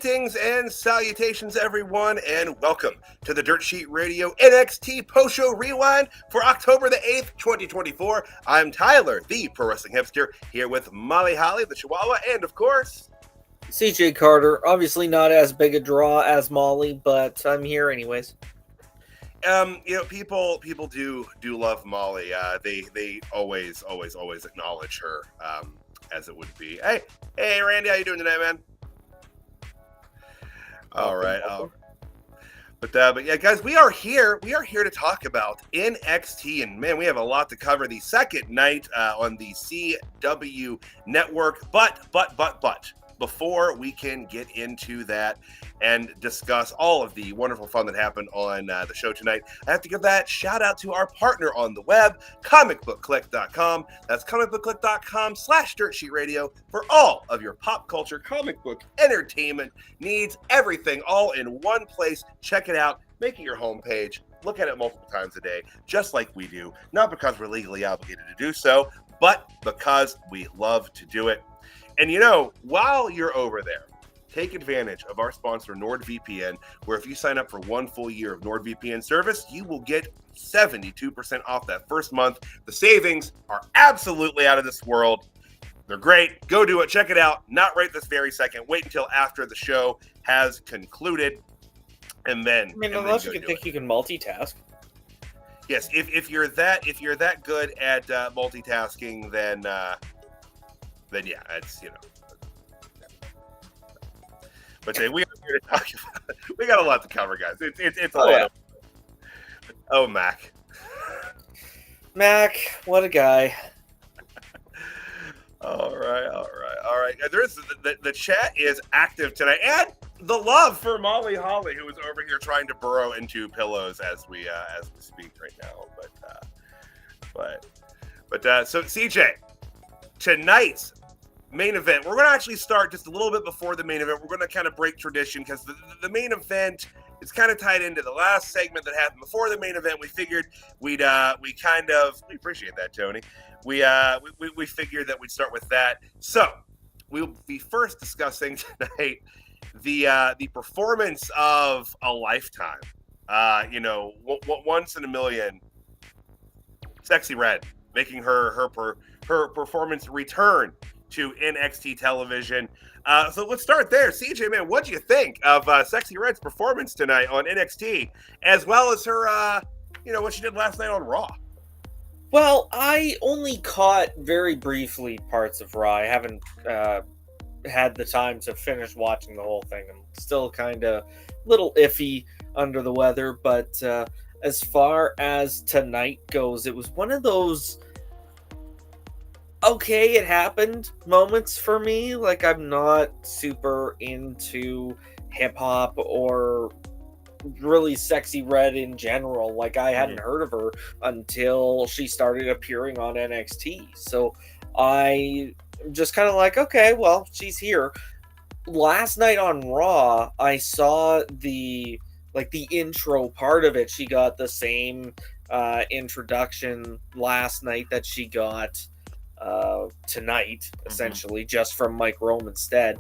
Greetings and salutations, everyone, and welcome to the Dirt Sheet Radio NXT post-show rewind for October the 8th, 2024. I'm Tyler, the Pro Wrestling Hipster, here with Molly Holly, the Chihuahua, and of course... CJ Carter, obviously not as big a draw as Molly, but I'm here anyways. People do love Molly. They always acknowledge her, as it would be. Hey, Randy, how you doing tonight, man? All right. But yeah, guys, we are here. We are here to talk about NXT, and man, we have a lot to cover. The second night on the CW network. But before we can get into that and discuss all of the wonderful fun that happened on the show tonight, I have to give that shout out to our partner on the web, comicbookclick.com. That's comicbookclick.com/dirtsheetradio for all of your pop culture comic book entertainment needs. Everything all in one place. Check it out. Make it your homepage. Look at it multiple times a day, just like we do. Not because we're legally obligated to do so, but because we love to do it. And while you're over there, take advantage of our sponsor, NordVPN, where if you sign up for one full year of NordVPN service, you will get 72% off that first month. The savings are absolutely out of this world. They're great. Go do it. Check it out. Not right this very second. Wait until after the show has concluded. And then... unless you think you can multitask. Yes, if you're that good at multitasking, then yeah, it's But we are here to talk about. We got a lot to cover, guys. It's a lot. Yeah. Oh, Mac, what a guy. All right. There is the chat is active tonight, and the love for Molly Holly, who is over here trying to burrow into pillows as we speak right now. But so CJ, tonight's main event, we're going to actually start just a little bit before the main event. We're going to kind of break tradition because the main event is kind of tied into the last segment that happened before the main event. We figured we appreciate that, Tony. We figured that we'd start with that. So we'll be first discussing tonight the performance of a lifetime. Once in a million, Sexxy Red making her performance return to NXT television. So let's start there. CJ, man, what'd you think of Sexxy Red's performance tonight on NXT, as well as her, what she did last night on Raw? Well, I only caught very briefly parts of Raw. I haven't had the time to finish watching the whole thing. I'm still kind of a little iffy under the weather, but as far as tonight goes, it was one of those okay, it happened moments for me. Like, I'm not super into hip-hop or really Sexxy Red in general. Like, I hadn't heard of her until she started appearing on NXT. So I just kind of like, okay, well, she's here. Last night on Raw, I saw the intro part of it. She got the same introduction last night that she got tonight, essentially, just from Mike Rome instead.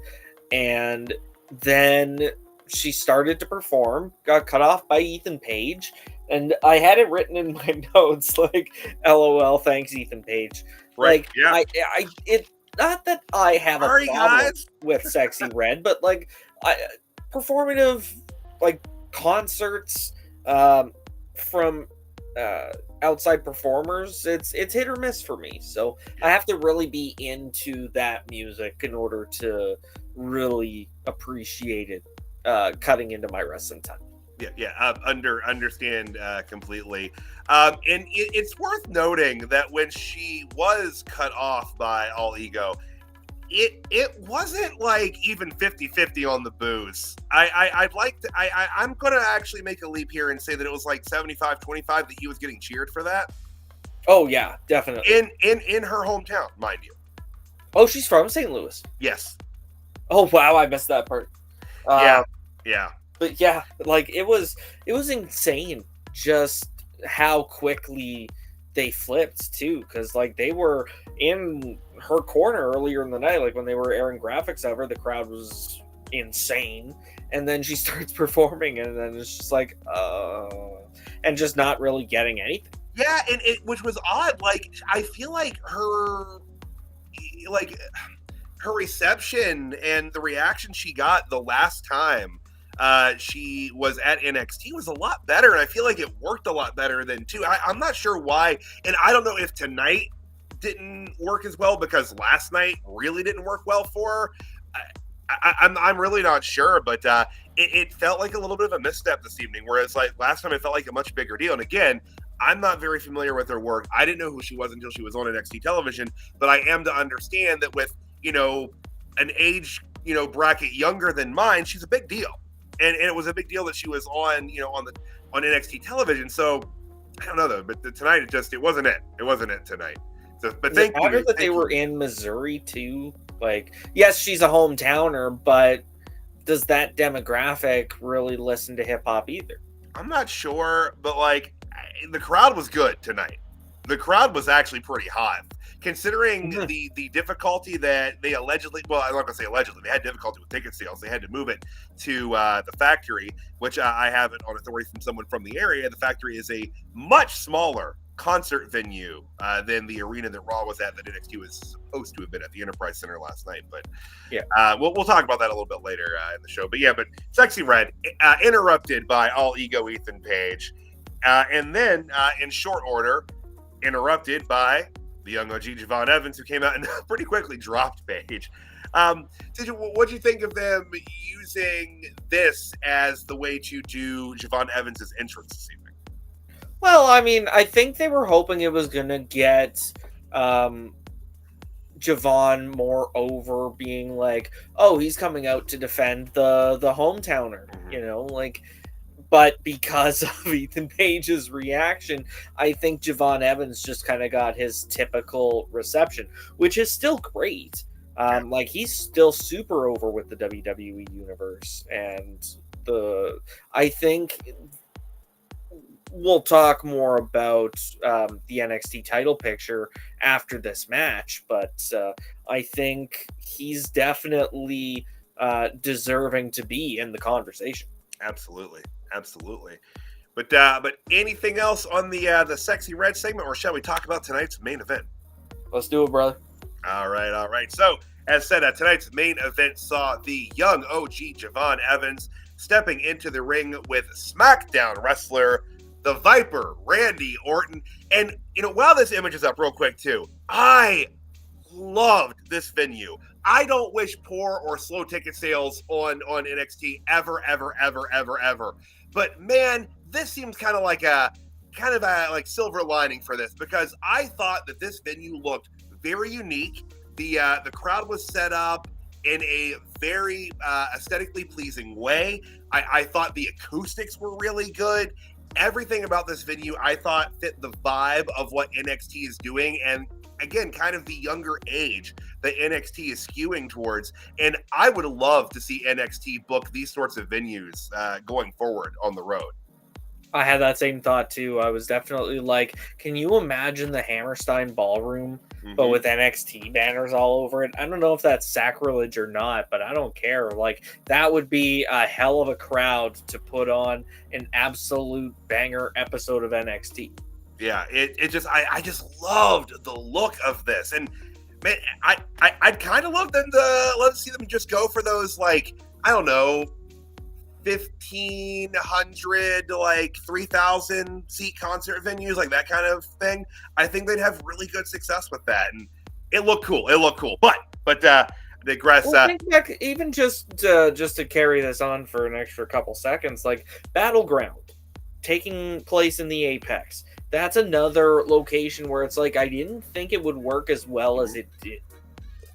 And then she started to perform, got cut off by Ethan Page, and I had it written in my notes, like, LOL, thanks, Ethan Page. Right, like, yeah. It not that I have a problem with Sexxy Red, but, like, performative, like, concerts from outside performers, it's hit or miss for me. So I have to really be into that music in order to really appreciate it cutting into my wrestling time. Understand completely. And it's worth noting that when she was cut off by All Ego, it wasn't like even 50-50 on the boos. I'm going to actually make a leap here and say that it was like 75-25 that he was getting cheered for that. Oh yeah, definitely. In her hometown, mind you. Oh, she's from St. Louis. Yes. Oh wow, I missed that part. Yeah. But yeah, like it was insane just how quickly they flipped too, because like they were in her corner earlier in the night, like when they were airing graphics of her, the crowd was insane. And then she starts performing, and then it's just like, and just not really getting anything. Yeah, and which was odd. Like, I feel like her reception and the reaction she got the last time she was at NXT was a lot better, and I feel like it worked a lot better than too. I'm not sure why, and I don't know if tonight didn't work as well because last night really didn't work well for her. I'm really not sure, but it felt like a little bit of a misstep this evening, whereas like last time it felt like a much bigger deal. And again, I'm not very familiar with her work. I didn't know who she was until she was on NXT television, but I am to understand that with, an age, bracket younger than mine, she's a big deal. And it was a big deal that she was on, on NXT television. So I don't know though, but tonight it wasn't it. It wasn't it tonight. So, but thank you. That they were in Missouri too. Like, yes, she's a hometowner, but does that demographic really listen to hip hop either? I'm not sure, but like the crowd was good tonight. The crowd was actually pretty hot, considering the difficulty that they allegedly, well, I'm not going to say allegedly, they had difficulty with ticket sales. They had to move it to the factory, which I have it on authority from someone from the area. The factory is a much smaller concert venue than the arena that Raw was at, that NXT was supposed to have been at, the Enterprise Center last night. But yeah, we'll talk about that a little bit later in the show. But yeah, but Sexxy Red interrupted by All Ego Ethan Page, and then in short order interrupted by the young OG Javon Evans, who came out and pretty quickly dropped Page. What do you think of them using this as the way to do Javon Evans' entrance this evening? Well, I mean, I think they were hoping it was going to get Javon more over, being like, oh, he's coming out to defend the hometowner, but because of Ethan Page's reaction, I think Javon Evans just kind of got his typical reception, which is still great. Like, he's still super over with the WWE universe, and I think we'll talk more about the NXT title picture after this match, but I think he's definitely deserving to be in the conversation. Absolutely. But anything else on the Sexxy Red segment, or shall we talk about tonight's main event? Let's do it, brother. All right. So, as said, tonight's main event saw the young OG Javon Evans stepping into the ring with SmackDown wrestler the Viper, Randy Orton. And, while this image is up real quick too, I loved this venue. I don't wish poor or slow ticket sales on NXT ever. But man, this seems kind of like a silver lining for this, because I thought that this venue looked very unique. The crowd was set up in a very aesthetically pleasing way. I thought the acoustics were really good. Everything about this venue, I thought, fit the vibe of what NXT is doing, and again, kind of the younger age that NXT is skewing towards. And I would love to see NXT book these sorts of venues going forward on the road. I had that same thought too. I was definitely like, can you imagine the Hammerstein Ballroom, but with NXT banners all over it? I don't know if that's sacrilege or not, but I don't care. Like, that would be a hell of a crowd to put on an absolute banger episode of NXT. Yeah, I just loved the look of this, and man, I'd kind of love to see them just go for those, like, I don't know, 1,500 to like 3,000 seat concert venues, like that kind of thing. I think they'd have really good success with that, and it looked cool. But digress. Well, think back, even just to carry this on for an extra couple seconds, like Battleground taking place in the Apex. That's another location where it's like, I didn't think it would work as well as it did,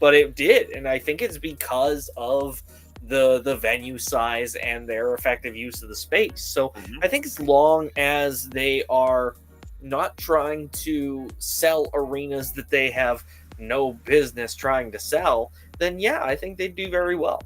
but it did, and I think it's because of the venue size and their effective use of the space. So I think as long as they are not trying to sell arenas that they have no business trying to sell, then yeah, I think they do very well.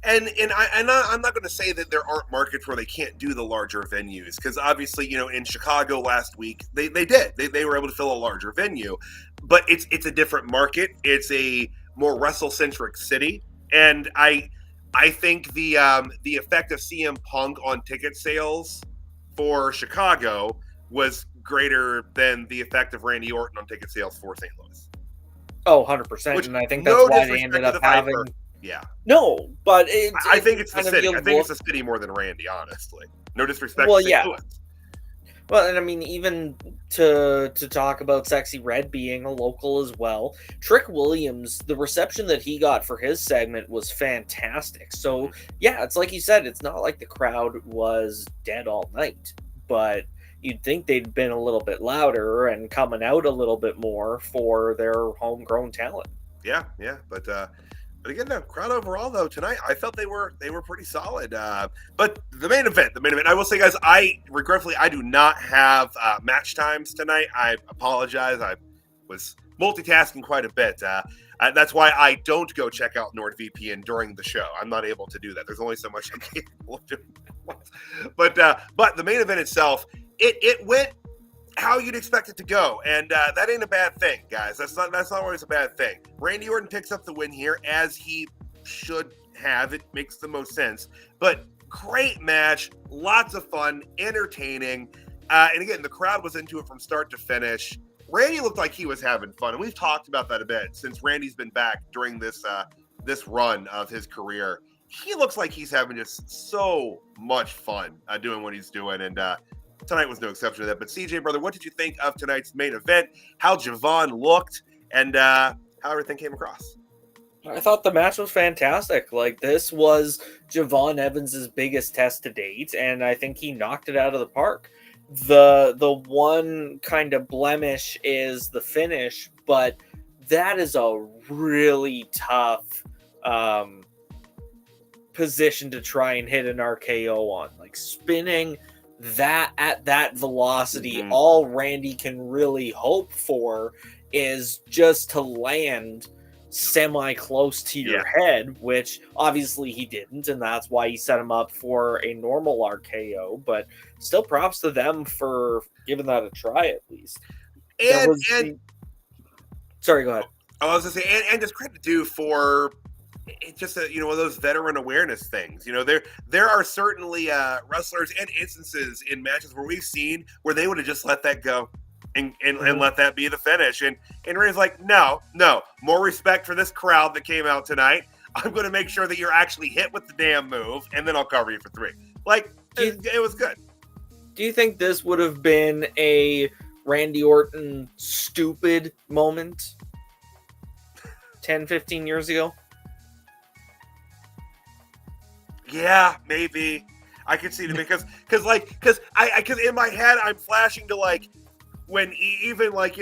And I'm not going to say that there aren't markets where they can't do the larger venues, because obviously, in Chicago last week, they did. They were able to fill a larger venue, but it's a different market. It's a more wrestle-centric city. And I I think the effect of CM Punk on ticket sales for Chicago was greater than the effect of Randy Orton on ticket sales for St. Louis. Oh, 100%. Which, And I think that's no why they ended disrespect to up the having. Viper. Yeah. No, but I think it's the kind of city. your I think it's look- the city more than Randy, honestly. No disrespect Well, to St. yeah. Louis. Well, and I mean, even to talk about Sexxy Red being a local as well, Trick Williams, the reception that he got for his segment was fantastic. So, yeah, it's like you said, it's not like the crowd was dead all night, but you'd think they'd been a little bit louder and coming out a little bit more for their homegrown talent. Yeah, but again, no, crowd overall though tonight, I felt they were pretty solid. But the main event, I will say, guys, I regretfully I do not have match times tonight. I apologize. I was multitasking quite a bit. That's why I don't go check out NordVPN during the show. I'm not able to do that. There's only so much I'm capable of doing. But the main event itself, it went how you'd expect it to go, and that ain't a bad thing, guys. That's not always a bad thing. Randy Orton picks up the win here, as he should have. It makes the most sense. But great match, lots of fun, entertaining, and again, the crowd was into it from start to finish. Randy looked like he was having fun, and we've talked about that a bit since Randy's been back during this run of his career. He looks like he's having just so much fun doing what he's doing, and tonight was no exception to that. But CJ, brother, what did you think of tonight's main event? How Javon looked, and how everything came across? I thought the match was fantastic. Like, this was Javon Evans's biggest test to date, and I think he knocked it out of the park. The one kind of blemish is the finish, but that is a really tough position to try and hit an RKO on. Like, spinning that at that velocity, all Randy can really hope for is just to land semi close to your head, which obviously he didn't, and that's why he set him up for a normal RKO. But still, props to them for giving that a try at least. Sorry, go ahead. I was gonna say, and just credit due for it's just one of those veteran awareness things. There are certainly wrestlers and instances in matches where we've seen where they would have just let that go and let that be the finish. And Randy's like, no, more respect for this crowd that came out tonight. I'm going to make sure that you're actually hit with the damn move, and then I'll cover you for 3. Like, it was good. Do you think this would have been a Randy Orton stupid moment 10, 15 years ago? Yeah, maybe. I could see it because in my head I'm flashing to like when even like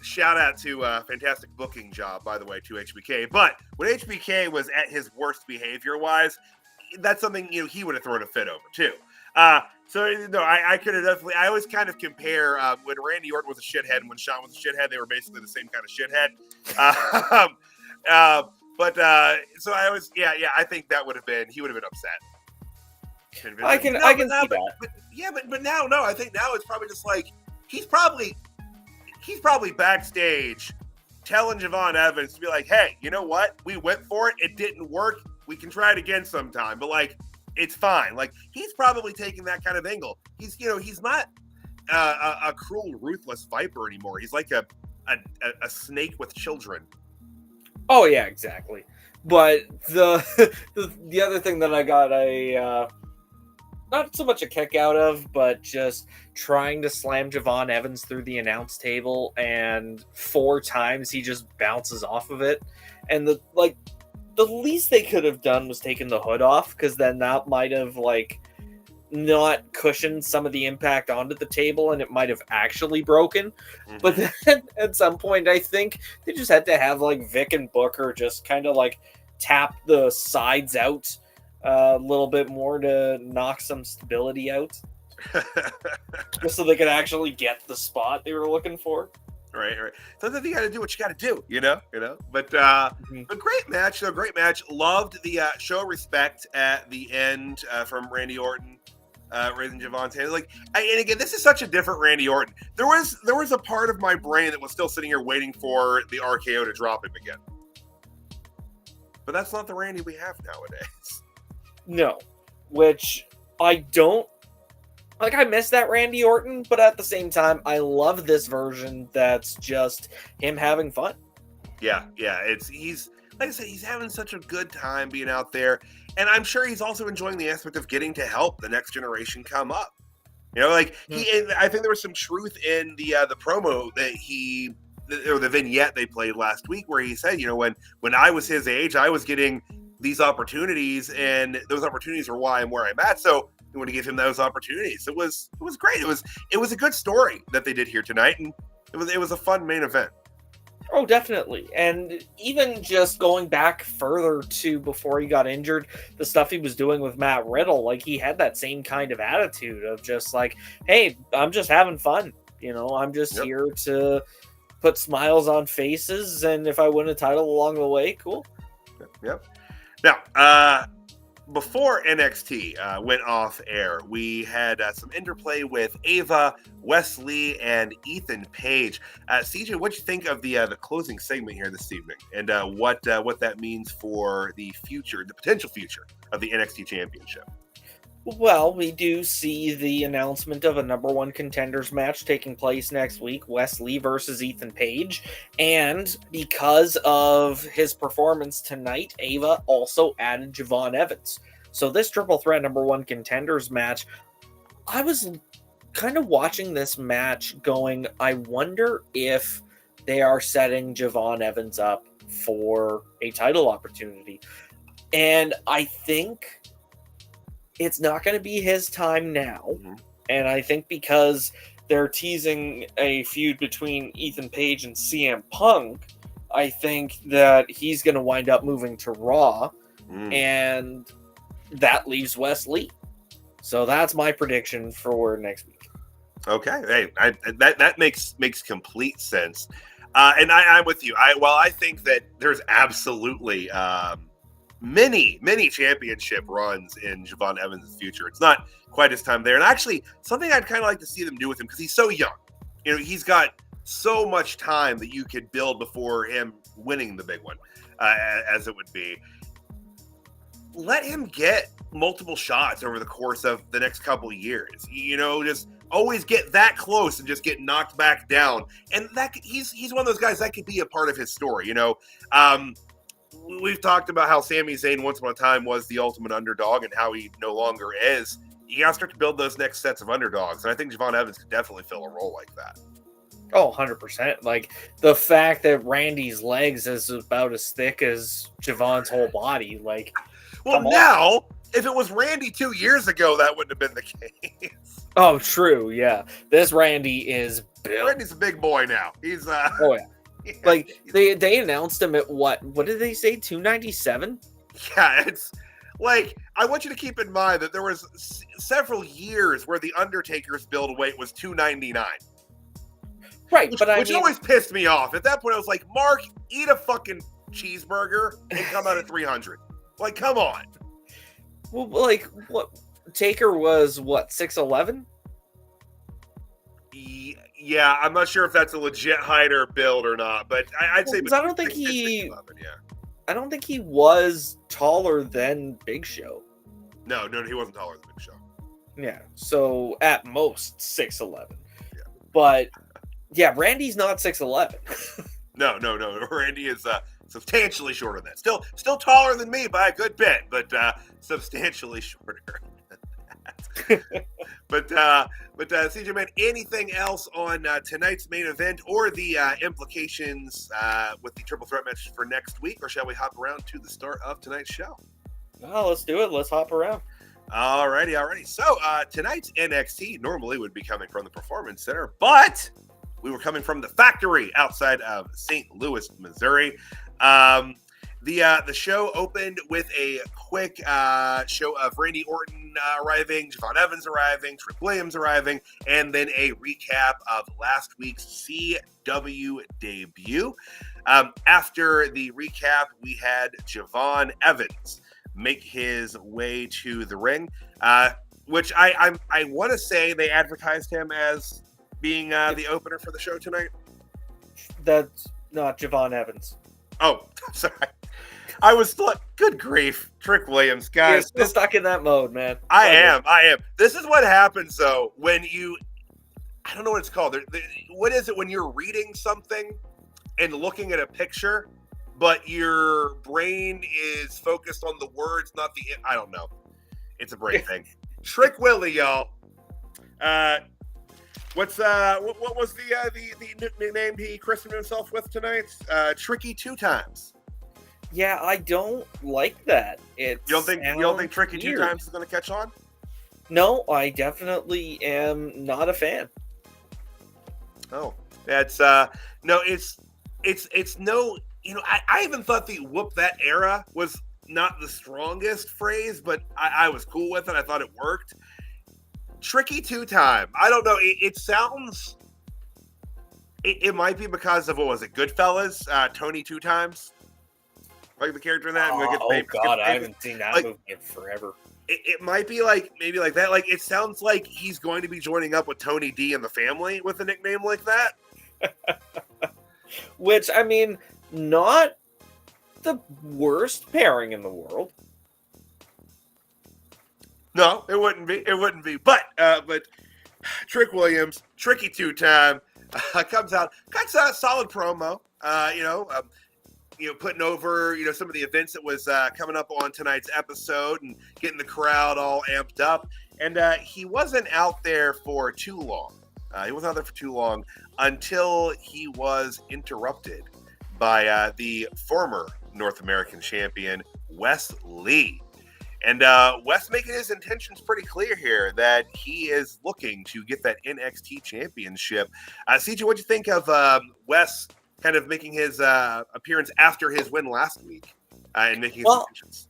shout out to fantastic booking job, by the way, to HBK. But when HBK was at his worst behavior wise, that's something he would have thrown a fit over too. So I could have definitely. I always kind of compare when Randy Orton was a shithead and when Shawn was a shithead, they were basically the same kind of shithead. But so I always, I think that would have been, he would have been upset. I can see that. But now, no, I think now it's probably just like, he's probably backstage telling Javon Evans to be like, hey, you know what? We went for it. It didn't work. We can try it again sometime. But like, it's fine. Like, he's probably taking that kind of angle. He's not a cruel, ruthless viper anymore. He's like a snake with children. Oh yeah, exactly. But the other thing that I got not so much a kick out of, but just trying to slam Javon Evans through the announce table, and 4 times he just bounces off of it. And the least they could have done was taken the hood off, because then that might have not cushioned some of the impact onto the table, and it might have actually broken. Mm-hmm. But then at some point, I think they just had to have Vic and Booker just kind of tap the sides out a little bit more to knock some stability out, just so they could actually get the spot they were looking for. Right. Sometimes you got to do what you got to do, But a great match, though. Great match. Loved the show respect at the end from Randy Orton. Raising Javon's hand, and again, this is such a different Randy Orton. There was a part of my brain that was still sitting here waiting for the RKO to drop him again, but that's not the Randy we have nowadays. No, which I don't like. I miss that Randy Orton, but at the same time, I love this version that's just him having fun. Yeah, he's like I said, he's having such a good time being out there, and I'm sure he's also enjoying the aspect of getting to help the next generation come up. You know, like I think there was some truth in the promo that or the vignette they played last week where he said, you know, when I was his age, I was getting these opportunities, and those opportunities are why I'm where I'm at. So we want to give him those opportunities. It was great. It was a good story that they did here tonight, and it was a fun main event. Oh, definitely. And even just going back further to before he got injured, the stuff he was doing with Matt Riddle, like he had that same kind of attitude of just like, hey, I'm just having fun. You know, I'm just here to put smiles on faces. And if I win a title along the way, cool. Yep. Now, before NXT went off air, we had some interplay with Ava, Wesley, and Ethan Page. CJ, what'd you think of the closing segment here this evening, and what that means for the potential future of the NXT Championship? Well, we do see the announcement of a number one contenders match taking place next week, Wesley versus Ethan Page. And because of his performance tonight, Ava also added Javon Evans. So this triple threat number one contenders match, I was kind of watching this match going, I wonder if they are setting Javon Evans up for a title opportunity. And I think it's not going to be his time now. Mm-hmm. And I think because they're teasing a feud between Ethan Page and CM Punk, I think that he's going to wind up moving to Raw. And that leaves Wesley. So that's my prediction for next week. Okay. Hey, that makes complete sense. And I'm with you. I think that there's absolutely many championship runs in Javon Evans' future. It's not quite his time there. And actually, something I'd kind of like to see them do with him, because he's so young. You know, he's got so much time that you could build before him winning the big one, as it would be. Let him get multiple shots over the course of the next couple of years. You know, just always get that close and just get knocked back down. And that he's one of those guys that could be a part of his story. You know, we've talked about how Sami Zayn once upon a time was the ultimate underdog and how he no longer is. You got to start to build those next sets of underdogs. And I think Javon Evans could definitely fill a role like that. Oh, 100%. Like the fact that Randy's legs is about as thick as Javon's whole body. Like, well, now, if it was Randy 2 years ago, that wouldn't have been the case. Oh, true. Yeah. This Randy is built. Randy's a big boy now. He's, oh, yeah. Yeah, like they announced him at what did they say, 297? Yeah, it's like, I want you to keep in mind that there was several years where the Undertaker's build weight was 299. Right, which always pissed me off. At that point, I was like, Mark, eat a fucking cheeseburger and come out at 300. Like, come on. Well, like, what? Taker was, 6'11"? Yeah, I'm not sure if that's a legit height or build or not, but I'd say. I don't think he. 6'11", yeah. I don't think he was taller than Big Show. No, he wasn't taller than Big Show. Yeah, so at most 6'11". Yeah. But yeah, Randy's not 6'11". No. Randy is substantially shorter than that. Still taller than me by a good bit, but substantially shorter. But CJ, man, anything else on tonight's main event or the implications with the triple threat match for next week, or shall we hop around to the start of tonight's show? No, let's do it. Let's hop around. Alrighty. So tonight's NXT normally would be coming from the Performance Center, but we were coming from the factory outside of St. Louis, Missouri. The show opened with a quick show of Randy Orton arriving, Javon Evans arriving, Trick Williams arriving, and then a recap of last week's CW debut. After the recap, we had Javon Evans make his way to the ring, which I want to say they advertised him as being the opener for the show tonight. That's not Javon Evans. Oh, sorry. I was still, good grief, Trick Williams, You're guys. still stuck in that mode, man. I am. This is what happens, though, when you, I don't know what it's called. What is it when you're reading something and looking at a picture, but your brain is focused on the words, not the, I don't know. It's a brain thing. Trick Willie, y'all. What was the nickname he christened himself with tonight? Tricky Two Times. Yeah, I don't like that. You don't think Tricky Two Times is going to catch on? No, I definitely am not a fan. Oh, that's no, it's no. I even thought the "whoop that era" was not the strongest phrase, but I was cool with it. I thought it worked. Tricky Two Time. I don't know. It sounds. It might be because of, what was it? Goodfellas. Tony Two Times. Like the character in that. God, I haven't seen that movie in forever. It might be maybe like that. Like, it sounds like he's going to be joining up with Tony D and the Family with a nickname like that. Which, I mean, not the worst pairing in the world. No, it wouldn't be. It wouldn't be. But Trick Williams, Tricky Two Time, comes out, cuts a solid promo. Putting over some of the events that was coming up on tonight's episode and getting the crowd all amped up. And he wasn't out there for too long. Until he was interrupted by the former North American champion, Wes Lee. And Wes making his intentions pretty clear here that he is looking to get that NXT championship. CJ, what'd you think of Wes kind of making his appearance after his win last week and making his intentions?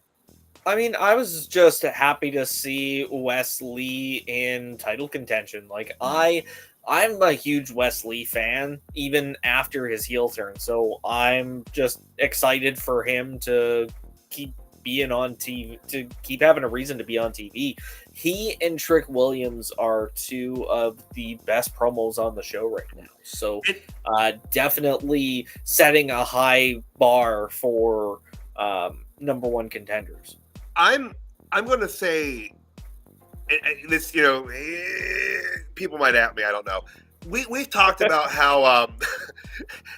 I mean, I was just happy to see Wes Lee in title contention. Like, I'm a huge Wes Lee fan, even after his heel turn. So I'm just excited for him to keep being on TV, to keep having a reason to be on TV. He and Trick Williams are two of the best promos on the show right now. So definitely setting a high bar for number one contenders. I'm going to say this, people might at me, I don't know. We've talked about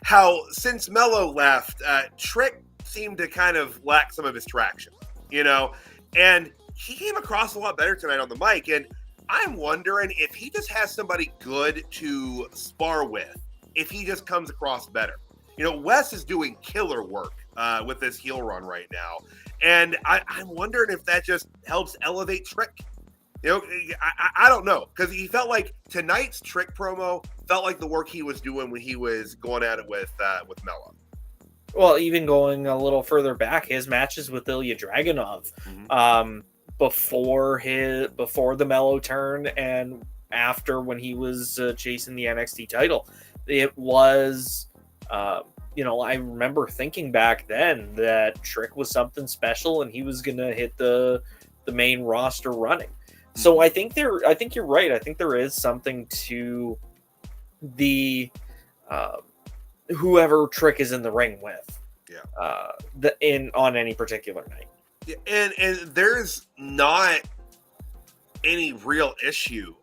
how since Mello left, Trick seemed to kind of lack some of his traction, and he came across a lot better tonight on the mic. And I'm wondering if he just has somebody good to spar with, if he just comes across better. Wes is doing killer work with this heel run right now. And I'm wondering if that just helps elevate Trick. I don't know, because he felt like tonight's Trick promo felt like the work he was doing when he was going at it with Mello. Well, even going a little further back, his matches with Ilya Dragunov, before the Mello turn and after, when he was chasing the NXT title, it was, I remember thinking back then that Trick was something special and he was going to hit the main roster running. So I think you're right. I think there is something to the whoever Trick is in the ring with. Yeah. On any particular night. Yeah, and there's not any real issue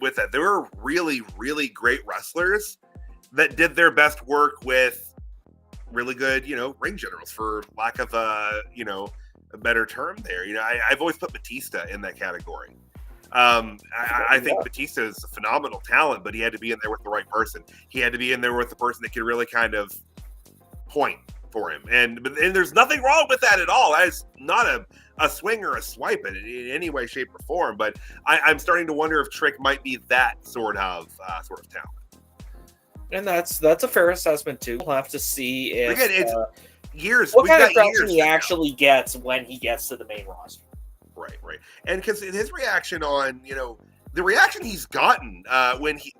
with that. There were really, really great wrestlers that did their best work with really good, ring generals, for lack of a better term there. I've always put Batista in that category. I think Batista is a phenomenal talent, but he had to be in there with the right person. He had to be in there with the person that could really kind of point for him. And there's nothing wrong with that at all. That is not a swing or a swipe in any way, shape, or form. But I'm starting to wonder if Trick might be that sort of talent. And that's a fair assessment too. We'll have to see if again, it's years. What kind of traction he actually gets when he gets to the main roster. Right. And because his reaction on, the reaction he's gotten the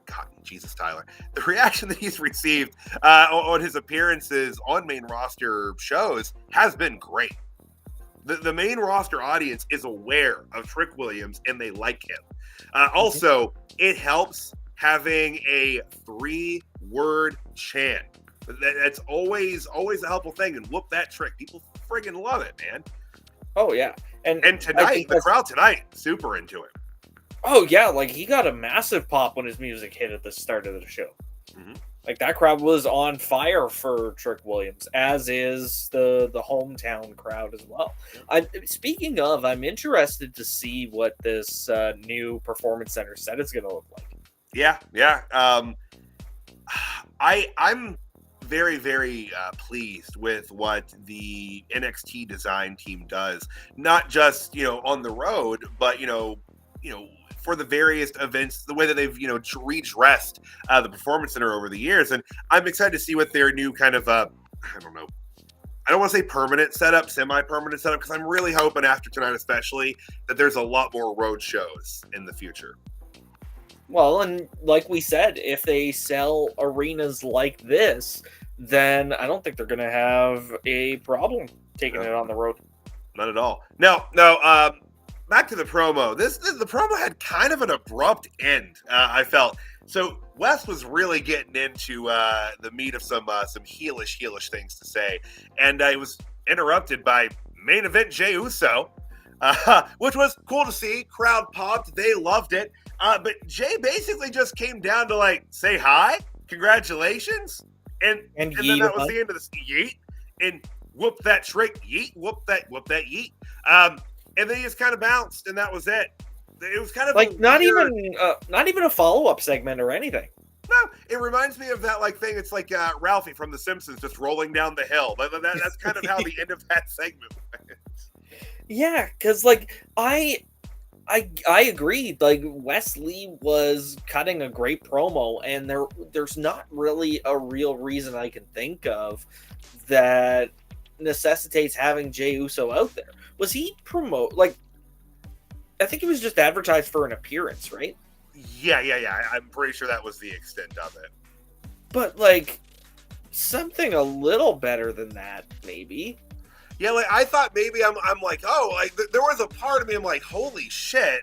reaction that he's received on his appearances on main roster shows has been great. The main roster audience is aware of Trick Williams and they like him. Also, it helps having a 3-word chant. That's always a helpful thing. And whoop that Trick. People friggin' love it, man. Oh yeah, and tonight the crowd tonight super into it. Oh yeah, like he got a massive pop when his music hit at the start of the show. Mm-hmm. Like that crowd was on fire for Trick Williams, as is the hometown crowd as well. Speaking of, I'm interested to see what this new performance center set is going to look like. Yeah. I'm very, very pleased with what the NXT design team does. Not just on the road, but for the various events, the way that they've redressed the Performance Center over the years, and I'm excited to see what their new kind of I don't know. I don't want to say permanent setup, semi-permanent setup, because I'm really hoping after tonight, especially, that there's a lot more road shows in the future. Well, and like we said, if they sell arenas like this, then I don't think they're going to have a problem taking it on the road. Not at all. No. Back to the promo. The promo had kind of an abrupt end. I felt so. Wes was really getting into the meat of some heelish things to say, and it was interrupted by main event Jey Uso, which was cool to see. Crowd popped. They loved it. But Jey basically just came down to say hi, congratulations, and then that was the end of this. Yeet and whoop that trick. Yeet whoop that yeet. And then he just kind of bounced, and that was it. It was kind of not even a follow-up segment or anything. No, it reminds me of that thing. It's like Ralphie from The Simpsons just rolling down the hill. That's kind of how the end of that segment went. Yeah, because I agree. Wesley was cutting a great promo, and there's not really a real reason I can think of that necessitates having Jey Uso out there. Was he I think he was just advertised for an appearance, right? Yeah. I'm pretty sure that was the extent of it. But something a little better than that, maybe. Yeah, I thought maybe there was a part of me, I'm like, holy shit,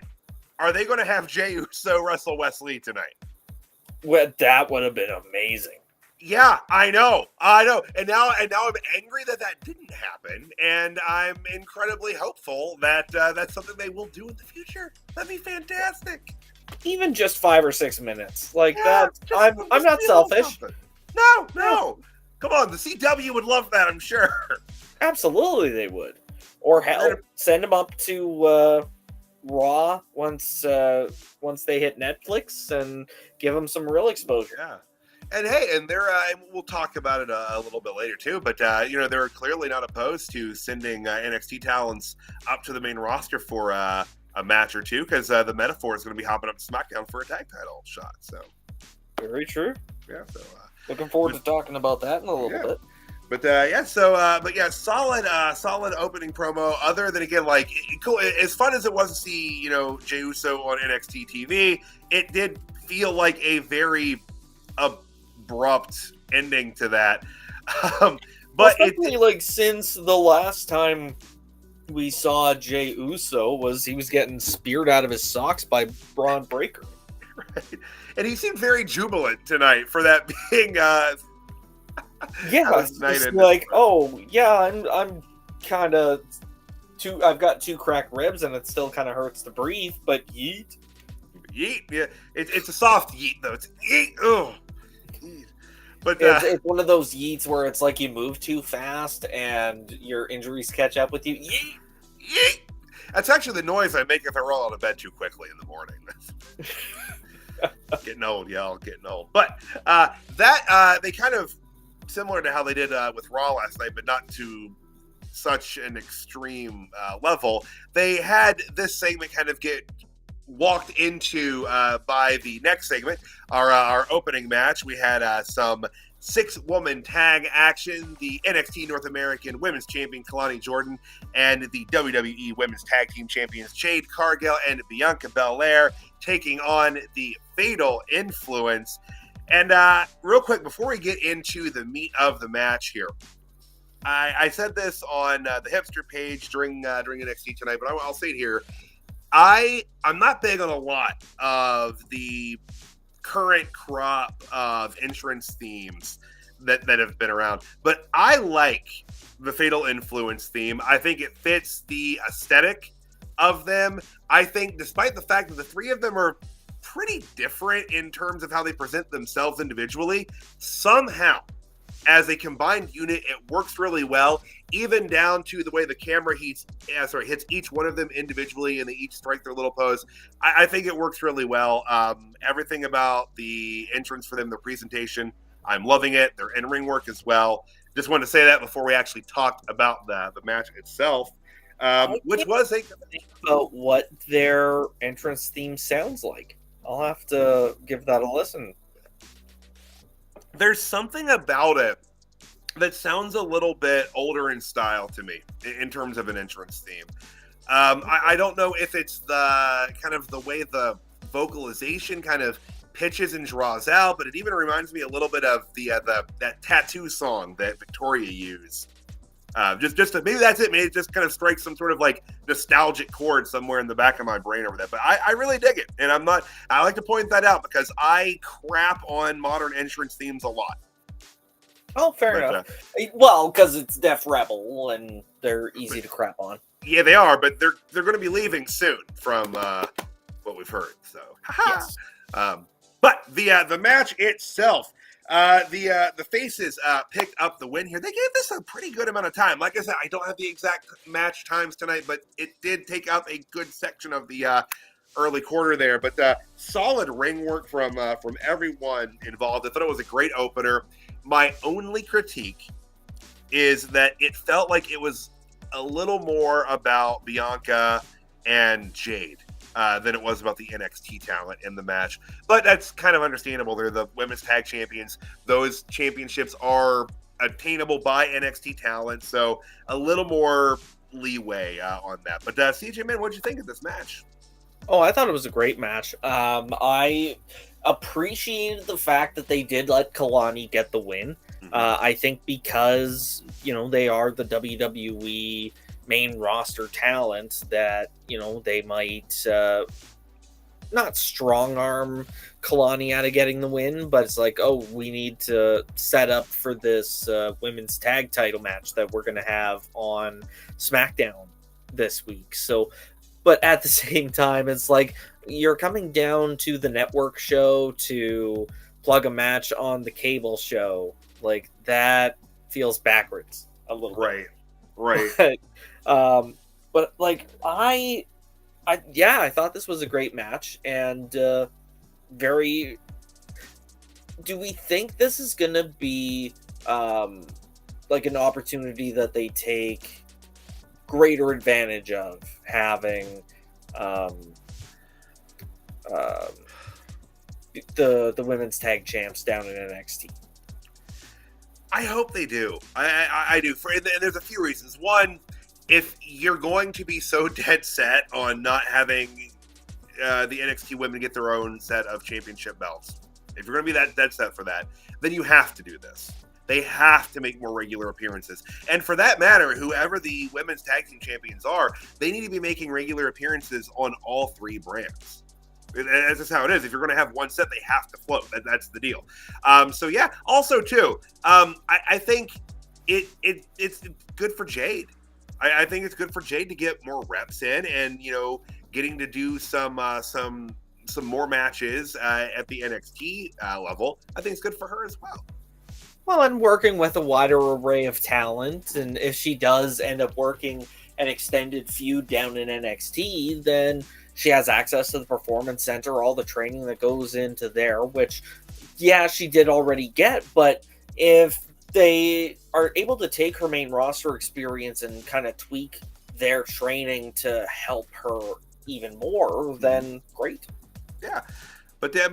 are they going to have Jey Uso wrestle Wesley tonight? Well, that would have been amazing. Yeah, I know. And now I'm angry that didn't happen, and I'm incredibly hopeful that that's something they will do in the future. That'd be fantastic. Even just 5 or 6 minutes, that. I'm not selfish. No. Come on, the CW would love that, I'm sure. Absolutely, they would. Or hell, send them up to Raw once they hit Netflix and give them some real exposure. Yeah. And hey, and we'll talk about it a little bit later too, but they're clearly not opposed to sending NXT talents up to the main roster for a match or two, because the Metaphor is going to be hopping up to SmackDown for a tag title shot. So very true. Yeah. So looking forward to talking about that in a little bit. But solid opening promo. Other than again, cool. As fun as it was to see Jey Uso on NXT TV, it did feel like a very abrupt ending to that. But especially since the last time we saw Jey Uso he was getting speared out of his socks by Braun Breaker. Right. And he seemed very jubilant tonight for that being I'm kind of I've got 2 cracked ribs and it still kind of hurts to breathe, but yeet. Yeah, it's a soft yeet though. It's yeet. Oh, but it's one of those yeets where it's like you move too fast and your injuries catch up with you. Yeet, yeet. That's actually the noise I make if I roll out of bed too quickly in the morning. Getting old, y'all. Getting old. But they kind of similar to how they did with Raw last night, but not to such an extreme level. They had this segment kind of get walked into by the next segment, our opening match. We had some 6-woman tag action. The NXT North American Women's Champion Kelani Jordan and the WWE Women's Tag Team Champions Jade, Cargill, and Bianca Belair taking on the Fatal Influence. And real quick, before we get into the meat of the match here, I said this on the Hipster page during NXT tonight, but I'll say it here. I'm not big on a lot of the current crop of entrance themes that have been around. But I like the Fatal Influence theme. I think it fits the aesthetic of them. I think despite the fact that the three of them are pretty different in terms of how they present themselves individually, somehow as a combined unit it works really well, even down to the way the camera hits each one of them individually and they each strike their little pose. I think it works really well. Everything about the entrance for them, their presentation, I'm loving it. Their in-ring work as well. Just wanted to say that before we actually talked about the match itself, which was a think about what their entrance theme sounds like. I'll have to give that a listen. There's something about it that sounds a little bit older in style to me in terms of an entrance theme. I don't know if it's the kind of the way the vocalization kind of pitches and draws out, but it even reminds me a little bit of that tattoo song that Victoria used. Maybe that's it. Maybe it just kind of strikes some sort of like nostalgic chord somewhere in the back of my brain over that. But I really dig it, and I like to point that out because I crap on modern entrance themes a lot. Oh, fair enough. Well, because it's Def Rebel and they're easy to crap on. Yeah, they are, but they're going to be leaving soon from what we've heard. So, yes. But the match itself. The Faces picked up the win here. They gave this a pretty good amount of time. Like I said, I don't have the exact match times tonight, but it did take up a good section of the early quarter there. But solid ring work from everyone involved. I thought it was a great opener. My only critique is that it felt like it was a little more about Bianca and Jade than it was about the NXT talent in the match. But that's kind of understandable. They're the women's tag champions. Those championships are attainable by NXT talent, so a little more leeway on that. But CJ, man, what did you think of this match? Oh, I thought it was a great match. I appreciated the fact that they did let Kelani get the win. I think because, they are the WWE main roster talent that, they might not strong arm Kelani out of getting the win, but it's like, oh, we need to set up for this women's tag title match that we're going to have on SmackDown this week. So, but at the same time, it's like you're coming down to the network show to plug a match on the cable show. Like, that feels backwards a little bit. Right. But like, I thought this was a great match and very. Do we think this is gonna be like an opportunity that they take greater advantage of having the women's tag champs down in NXT? I hope they do. I do. There's a few reasons. One, if you're going to be so dead set on not having the NXT women get their own set of championship belts, if you're going to be that dead set for that, then you have to do this. They have to make more regular appearances. And for that matter, whoever the women's tag team champions are, they need to be making regular appearances on all three brands. That's just how it is. If you're going to have one set, they have to float. That's the deal. So yeah. Also too, I think it's good for Jade. I think it's good for Jade to get more reps in, and getting to do some more matches at the NXT level. I think it's good for her as well. Well, and working with a wider array of talent, and if she does end up working an extended feud down in NXT, then she has access to the Performance Center, all the training that goes into there, which, yeah, she did already get. But if they are able to take her main roster experience and kind of tweak their training to help her even more, then great. Yeah. But yeah,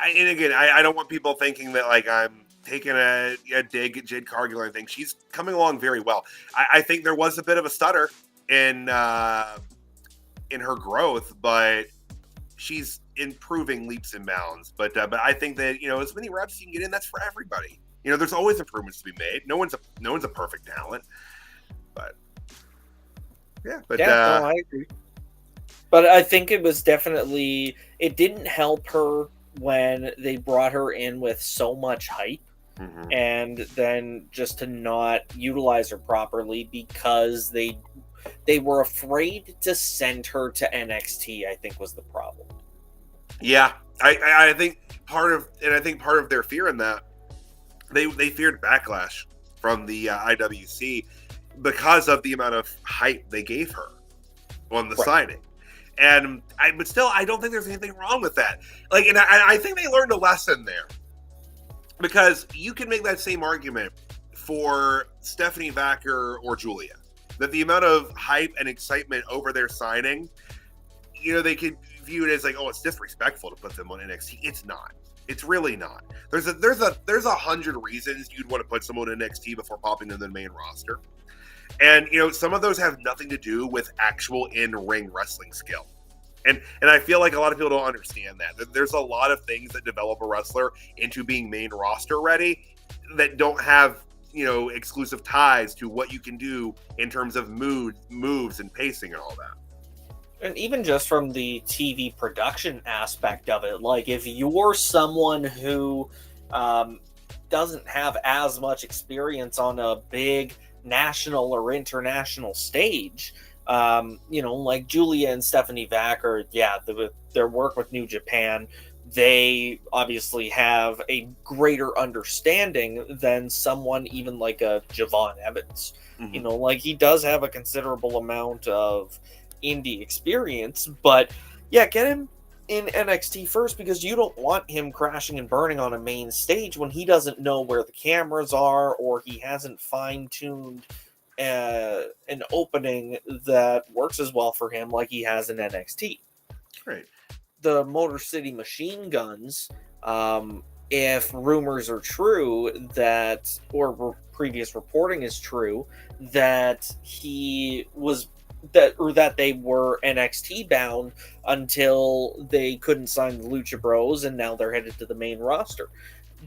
and again, I don't want people thinking that like I'm taking a dig at Jade Cargill or anything. She's coming along very well. I think there was a bit of a stutter in her growth, but she's improving leaps and bounds. But I think that as many reps you can get in, that's for everybody. There's always improvements to be made. No one's a perfect talent, but yeah. But no, I agree. But I think it was definitely, it didn't help her when they brought her in with so much hype Mhm. and then just to not utilize her properly because they were afraid to send her to NXT, I think was the problem. Yeah, I think part of their fear in that they feared backlash from the IWC because of the amount of hype they gave her on the Right. signing. But still, I don't think there's anything wrong with that. Like, and I think they learned a lesson there, because you can make that same argument for Stephanie Vacker or Julia, that the amount of hype and excitement over their signing, they could view it as like, oh, it's disrespectful to put them on NXT. It's not. It's really not. There's 100 reasons you'd want to put someone on NXT before popping in the main roster. And, some of those have nothing to do with actual in-ring wrestling skill. And I feel like a lot of people don't understand that. There's a lot of things that develop a wrestler into being main roster ready that don't have, exclusive ties to what you can do in terms of moves, and pacing and all that. And even just from the TV production aspect of it, like if you're someone who doesn't have as much experience on a big national or international stage, like Julia and Stephanie Vacker, their work with New Japan, they obviously have a greater understanding than someone even like a Javon Evans. Mm-hmm. Like he does have a considerable amount of indie experience, but get him in NXT first, because you don't want him crashing and burning on a main stage when he doesn't know where the cameras are, or he hasn't fine-tuned an opening that works as well for him like he has in NXT. Right. The Motor City Machine Guns, if rumors are true that, or previous reporting is true, that he was that they were NXT bound until they couldn't sign the Lucha Bros, and now they're headed to the main roster.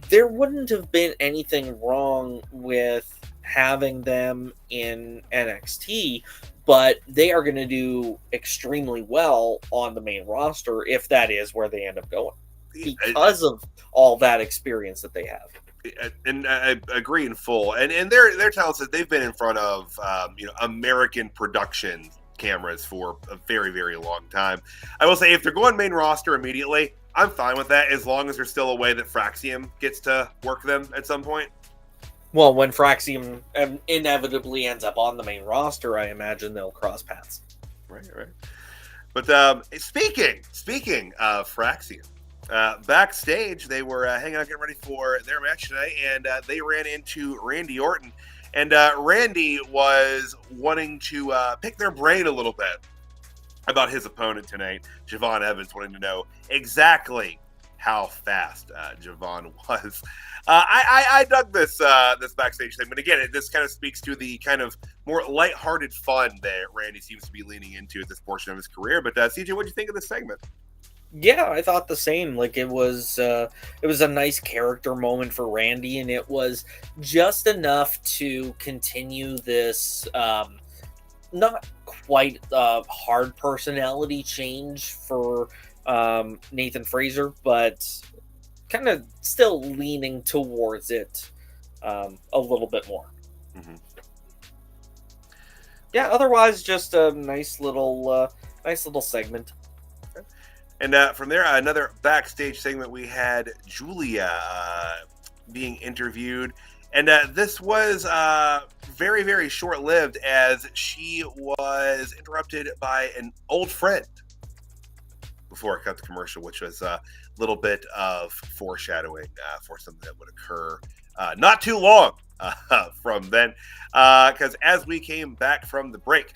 There wouldn't have been anything wrong with having them in NXT, but they are going to do extremely well on the main roster if that is where they end up going, because of all that experience that they have. And I agree in full. And their talents, they've been in front of American production cameras for a very, very long time. I will say, if they're going main roster immediately, I'm fine with that, as long as there's still a way that Fraxiom gets to work them at some point. Well, when Fraxiom inevitably ends up on the main roster, I imagine they'll cross paths. Right. But speaking of Fraxiom, backstage, they were hanging out, getting ready for their match tonight, and they ran into Randy Orton. And Randy was wanting to pick their brain a little bit about his opponent tonight, Javon Evans, wanting to know exactly how fast Javon was. I dug this backstage thing, but again, this kind of speaks to the kind of more lighthearted fun that Randy seems to be leaning into at this portion of his career. But CJ, what do you think of this segment? Yeah, I thought the same. Like it was a nice character moment for Randy, and it was just enough to continue this not quite hard personality change for Nathan Fraser, but kind of still leaning towards it a little bit more. Mm-hmm. Yeah, otherwise just a nice little segment. And from there, another backstage segment, we had Julia being interviewed. And this was very, very short-lived, as she was interrupted by an old friend before it cut the commercial, which was a little bit of foreshadowing for something that would occur not too long from then. Because as we came back from the break,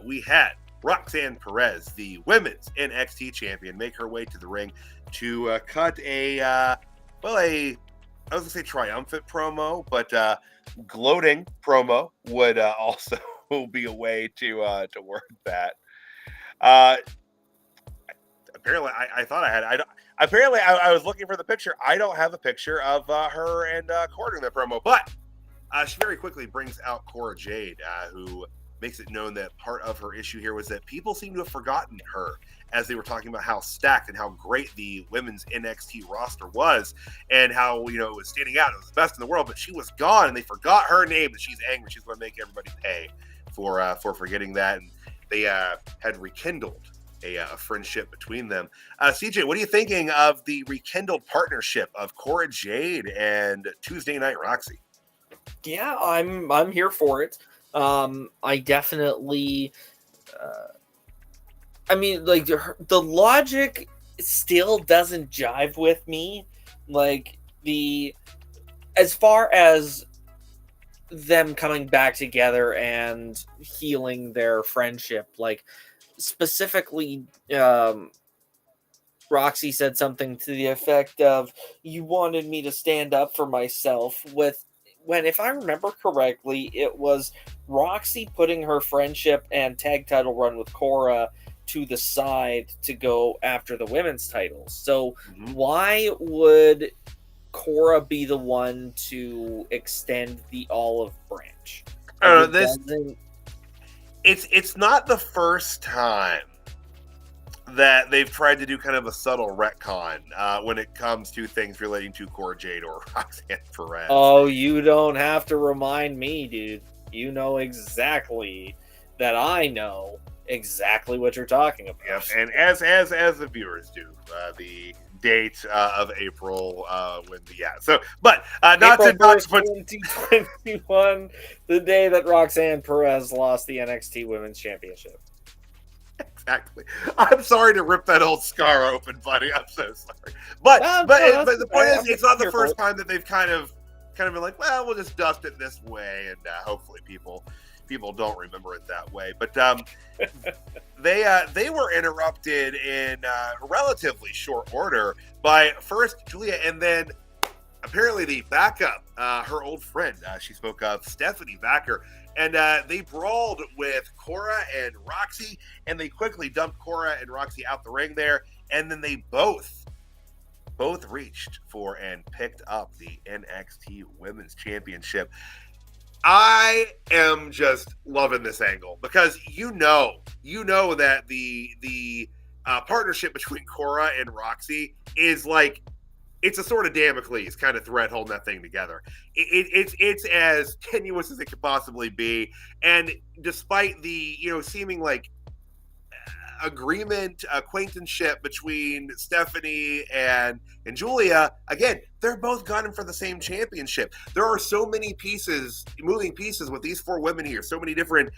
we had Roxanne Perez, the women's NXT champion, make her way to the ring to cut I was going to say triumphant promo, but gloating promo would also be a way to word that. Apparently, I thought I had. Apparently, I was looking for the picture. I don't have a picture of her and Cora in that promo, but she very quickly brings out Cora Jade, who makes it known that part of her issue here was that people seem to have forgotten her as they were talking about how stacked and how great the women's NXT roster was and how, it was standing out. It was the best in the world, but she was gone and they forgot her name, and she's angry. She's going to make everybody pay for forgetting that. And they had rekindled a friendship between them. CJ, what are you thinking of the rekindled partnership of Cora Jade and Tuesday Night Roxy? Yeah, I'm here for it. I definitely, like the logic still doesn't jive with me. Like as far as them coming back together and healing their friendship, like specifically, Roxy said something to the effect of, "You wanted me to stand up for myself," when, if I remember correctly, it was Roxy putting her friendship and tag title run with Cora to the side to go after the women's titles. So why would Cora be the one to extend the olive branch? It's not the first time that they've tried to do kind of a subtle retcon when it comes to things relating to Cora Jade or Roxanne Perez. Oh, you don't have to remind me, dude. You know exactly that I know exactly what you're talking about. Yep, and as the viewers do, the date of April not April to 2021, the day that Roxanne Perez lost the NXT Women's Championship. Exactly. I'm sorry to rip that old scar open, buddy. I'm so sorry. But the point is, it's not the first time that they've kind of been like, well, we'll just dust it this way, and hopefully people don't remember it that way. But they were interrupted in relatively short order by first Julia, and then apparently the backup, her old friend. She spoke of Stephanie Backer. And they brawled with Cora and Roxy, and they quickly dumped Cora and Roxy out the ring there. And then they both reached for and picked up the NXT Women's Championship. I am just loving this angle because you know that the partnership between Cora and Roxy is like, it's a sort of Damocles kind of thread holding that thing together. It's as tenuous as it could possibly be, and despite the seeming like acquaintanceship between Stephanie and Julia, again, they're both gunning for the same championship. There are so many moving pieces with these four women here, so many different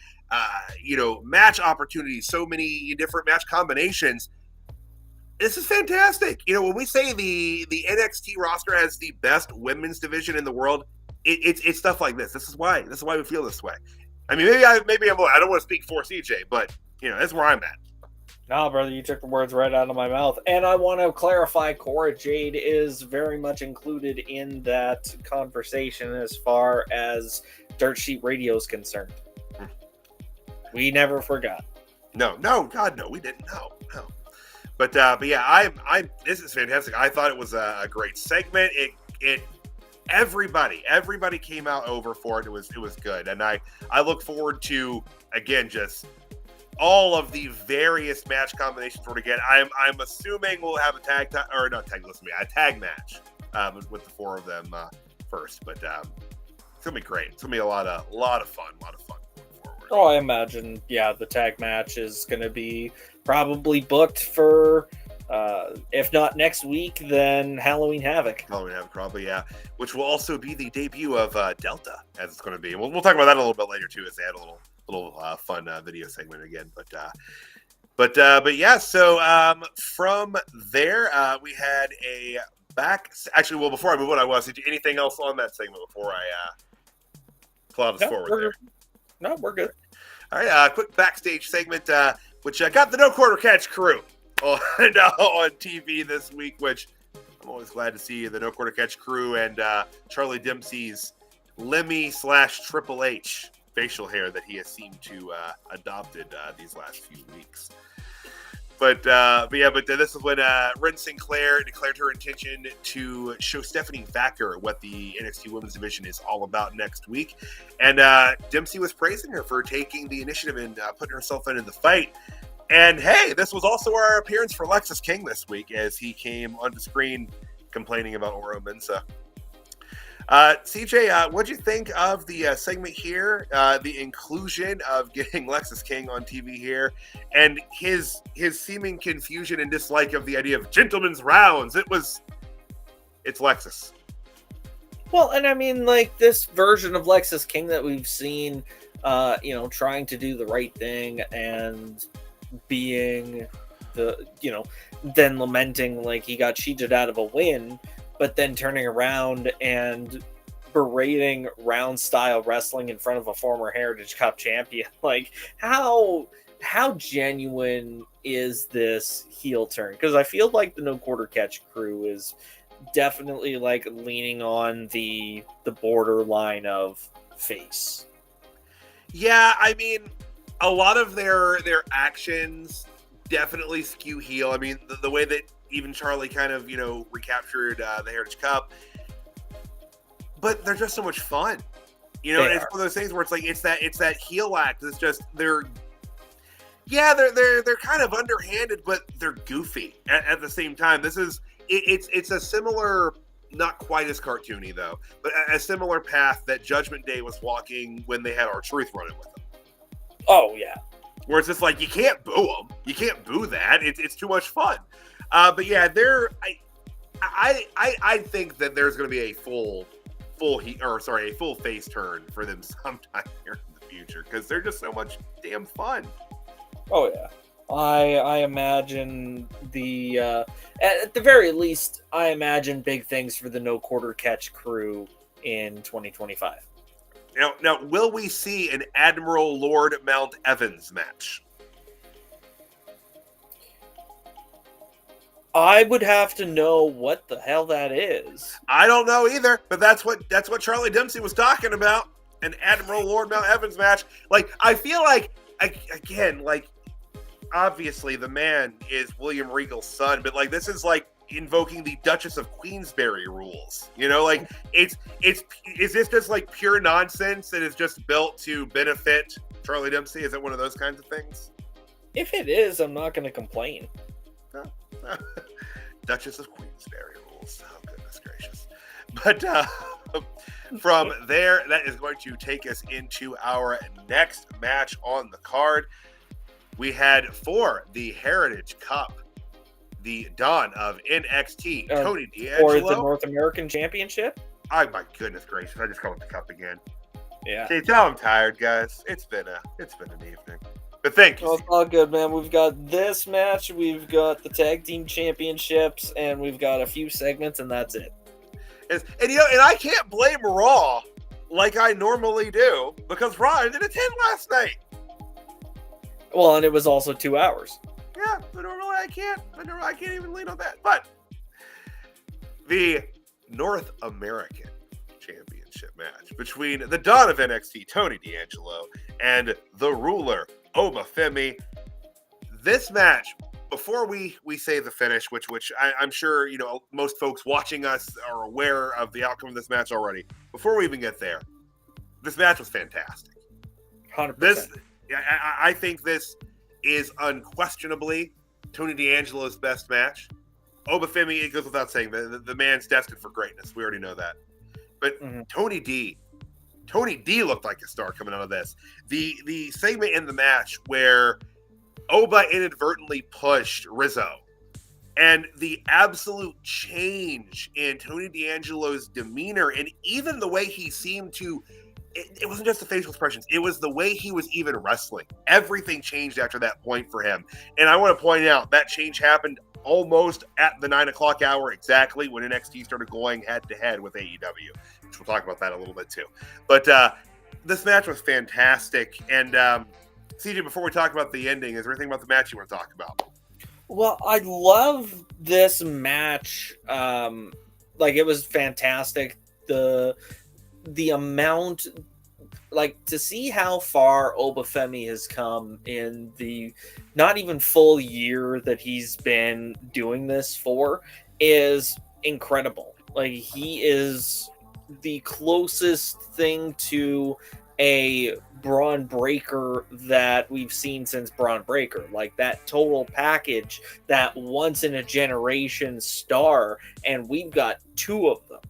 match opportunities, so many different match combinations. This is fantastic. When we say the NXT roster has the best women's division in the world, it's stuff like this. This is why we feel this way. I mean, I don't want to speak for CJ, but that's where I'm at. No, brother, you took the words right out of my mouth. And I want to clarify, Cora Jade is very much included in that conversation as far as Dirt Sheet Radio is concerned. We never forgot. No, God, no, we didn't. No. But yeah, this is fantastic. I thought it was a great segment. Everybody came out over for it. It was good, and I look forward to, again, just all of the various match combinations we're to get. I'm assuming we'll have a tag match with the four of them first. But it's gonna be great. It's gonna be a lot of fun going forward. Oh, I imagine, yeah, the tag match is gonna be probably booked for, if not next week, then Halloween Havoc. Probably, yeah. Which will also be the debut of Delta, as it's going to be. We'll talk about that a little bit later too, as they had a little fun video segment again. But yeah. So from there, we had a back. Actually, well, before I move on, I want to see anything else on that segment before I plow this forward there. No, we're good. All right, quick backstage segment. Which got the No Quarter Catch crew on TV this week, which I'm always glad to see the No Quarter Catch crew and Charlie Dempsey's Lemmy/Triple H facial hair that he has seemed to adopted these last few weeks. But this is when Ren Sinclair declared her intention to show Stephanie Vacker what the NXT Women's Division is all about next week. And Dempsey was praising her for taking the initiative and putting herself in the fight. And hey, this was also our appearance for Lexis King this week as he came onto screen complaining about Oro Mensah. CJ, what'd you think of the segment here? The inclusion of getting Lexis King on TV here, and his seeming confusion and dislike of the idea of gentlemen's rounds. It's Lexis. Well, and I mean, like, this version of Lexis King that we've seen, trying to do the right thing and being then lamenting like he got cheated out of a win, but then turning around and berating round style wrestling in front of a former Heritage Cup champion. Like, how genuine is this heel turn? Because I feel like the No Quarter Catch crew is definitely like leaning on the borderline of face. Yeah, I mean, a lot of their actions definitely skew heel. I mean, the way that even Charlie kind of, recaptured the Heritage Cup. But they're just so much fun. And it's one of those things where it's that heel act. It's just they're kind of underhanded, but they're goofy at the same time. It's a similar, not quite as cartoony though, but a similar path that Judgment Day was walking when they had R-Truth running with them. Oh yeah. Where it's just like, you can't boo them. You can't boo that. It's too much fun. But yeah, I think that there's going to be a full face turn for them sometime here in the future because they're just so much damn fun. Oh yeah, I imagine at the very least, I imagine big things for the No Quarter Catch crew in 2025. Now, will we see an Admiral Lord Mount Evans match? I would have to know what the hell that is. I don't know either, but that's what Charlie Dempsey was talking about. An Admiral Lord Mount Evans match. Like, I feel like, again, like, obviously the man is William Regal's son, but like, this is like invoking the Duchess of Queensberry rules. Is this just like pure nonsense and is just built to benefit Charlie Dempsey? Is it one of those kinds of things? If it is, I'm not going to complain. No. Duchess of Queensberry rules. Oh, goodness gracious. But from there, that is going to take us into our next match on the card. We had for the Heritage Cup, the Dawn of NXT, Tony D'Angelo. Or the North American Championship? Oh, my goodness gracious. I just called it the Cup again. Yeah. See, tell I'm tired, guys. It's been an evening. But thank you. Well, it's all good, man. We've got this match, we've got the Tag Team Championships, and we've got a few segments, and that's it. And I can't blame Raw like I normally do because Raw ended at 10 last night. Well, and it was also 2 hours. Yeah, but normally I can't even lean on that. But the North American Championship match between the Dawn of NXT, Tony D'Angelo, and the Ruler, Oba Femi. This match, before we say the finish, which I'm sure most folks watching us are aware of the outcome of this match already. Before we even get there, this match was fantastic. 100%. I think this is unquestionably Tony D'Angelo's best match. Oba Femi, it goes without saying, the man's destined for greatness. We already know that. But Tony D looked like a star coming out of this. The segment in the match where Oba inadvertently pushed Rizzo and the absolute change in Tony D'Angelo's demeanor and even the way he seemed to, it wasn't just the facial expressions, it was the way he was even wrestling. Everything changed after that point for him. And I want to point out that change happened almost at the 9 o'clock hour exactly when NXT started going head-to-head with AEW, which we'll talk about that a little bit too. But this match was fantastic. And CJ, before we talk about the ending, is there anything about the match you want to talk about? Well, I love this match. It was fantastic. The amount like to see how far Obafemi has come in the not even full year that he's been doing this for is incredible. Like he is the closest thing to a Braun Breaker that we've seen since Braun Breaker. Like that total package, that once in a generation star, and we've got two of them.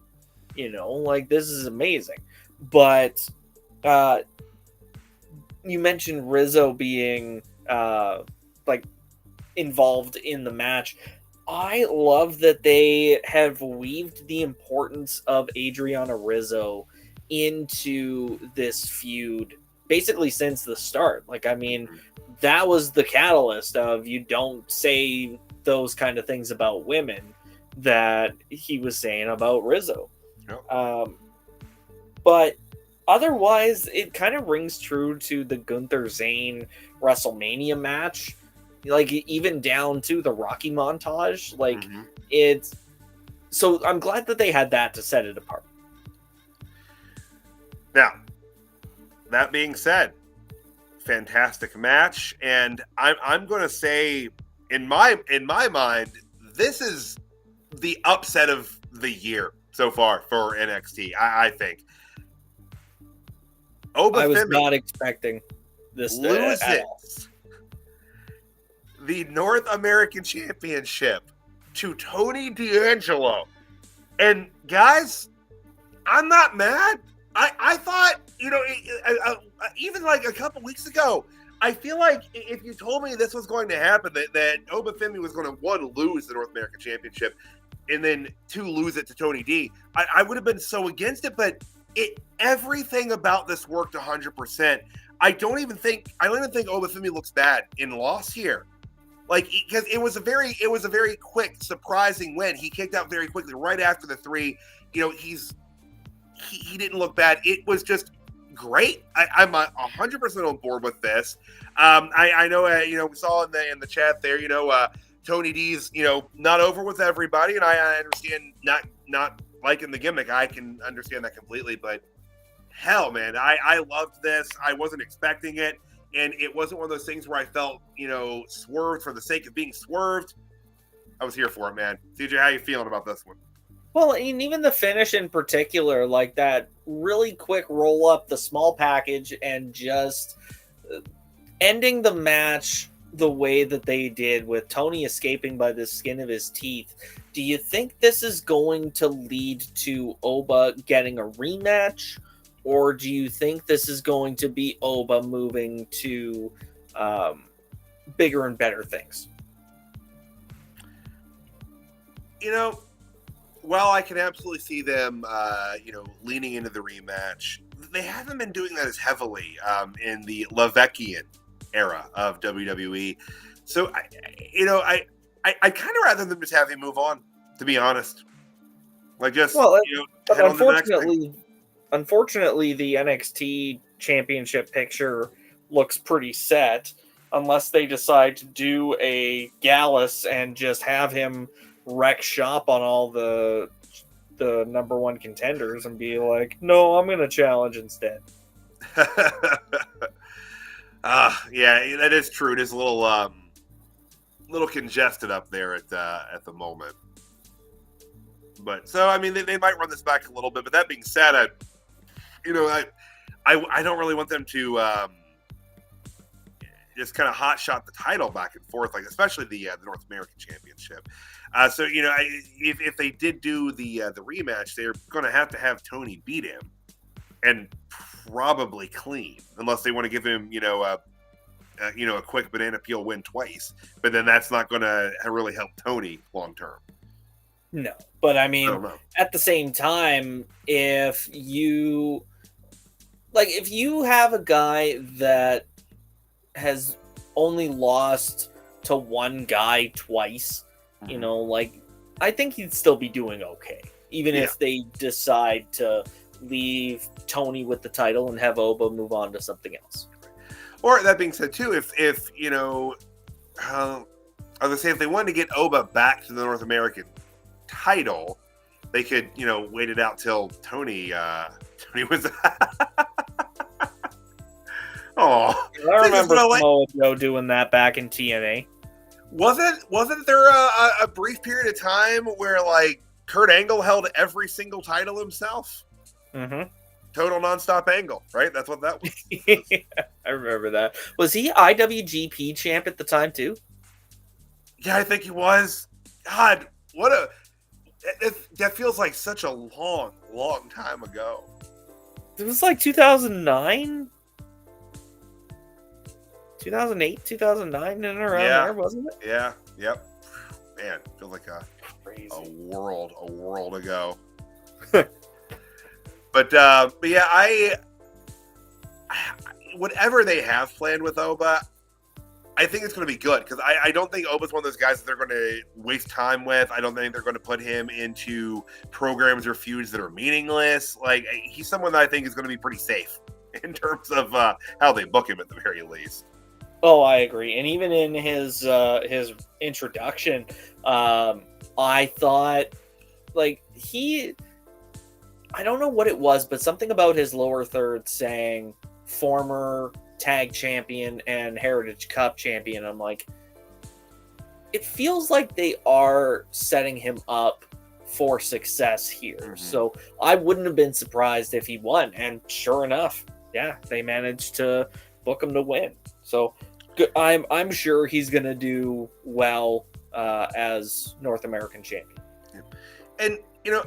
Like this is amazing. But you mentioned Rizzo being like involved in the match. I love that they have weaved the importance of Adriana Rizzo into this feud basically since the start. Like, I mean, that was the catalyst of you don't say those kind of things about women that he was saying about Rizzo. Yep. But otherwise, it kind of rings true to the Gunther Zane WrestleMania match. Like, even down to the Rocky montage. Like, it's... So, I'm glad that they had that to set it apart. Now, that being said, fantastic match. And I'm going to say, in my mind, this is the upset of the year so far for NXT, I think. I was not expecting this loses the North American Championship to Tony D'Angelo. And guys, I'm not mad. I thought, even like a couple weeks ago, I feel like if you told me this was going to happen, that Obafemi was going to, one, lose the North American Championship, and then two, lose it to Tony D, I would have been so against it, but everything about this worked 100%. I don't even think Obafemi looks bad in loss here. Like, because it was a very quick, surprising win. He kicked out very quickly right after the 3. He didn't look bad. It was just great. I'm 100% on board with this. I know, we saw in the chat there, Tony D's, not over with everybody, and I understand not liking the gimmick. I can understand that completely, but hell, man, I loved this. I wasn't expecting it, and it wasn't one of those things where I felt, swerved for the sake of being swerved. I was here for it, man. CJ, how you feeling about this one? Well, and even the finish in particular, like that really quick roll up, the small package, and just ending the match the way that they did with Tony escaping by the skin of his teeth. Do you think this is going to lead to Oba getting a rematch? Or do you think this is going to be Oba moving to bigger and better things? Well, I can absolutely see them, leaning into the rematch. They haven't been doing that as heavily in the Leveckian era of WWE. So, I kind of rather than just have him move on, to be honest. Like, just, but unfortunately, the NXT championship picture looks pretty set unless they decide to do a Gallus and just have him wreck shop on all the number one contenders and be like, no, I'm going to challenge instead. Yeah, that is true. It is a little congested up there at the moment. But so, I mean, they might run this back a little bit. But that being said, I don't really want them to just kind of hot shot the title back and forth, like especially the North American Championship. So if they did do the rematch, they're going to have Tony beat him, and probably clean, unless they want to give him a quick banana peel win twice. But then that's not going to really help Tony long term. No, but I mean, at the same time, if you have a guy that has only lost to one guy twice, I think he'd still be doing okay, even if they decide to leave Tony with the title and have Oba move on to something else. Or that being said, too, if I was gonna say, if they wanted to get Oba back to the North American title, they could, wait it out till Tony was Oh, I remember Samoa Joe doing that back in TNA. Wasn't there a brief period of time where like Kurt Angle held every single title himself? Mm-hmm. Total nonstop Angle, right? That's what that was. I remember that. Was he IWGP champ at the time too? Yeah, I think he was. God, that feels like such a long time ago. It was like 2009, 2008, 2009, and around there, wasn't it? Yeah. Yep. Man, feels like a world ago. But yeah, I whatever they have planned with Oba, I think it's going to be good because I don't think Oba's one of those guys that they're going to waste time with. I don't think they're going to put him into programs or feuds that are meaningless. Like, he's someone that I think is going to be pretty safe in terms of how they book him at the very least. Oh, I agree. And even in his introduction, I thought like I don't know what it was, but something about his lower third saying former tag champion and Heritage Cup champion. I'm like, it feels like they are setting him up for success here. Mm-hmm. So I wouldn't have been surprised if he won. And sure enough, yeah, they managed to book him to win. So I'm sure he's going to do well as North American champion. And, you know,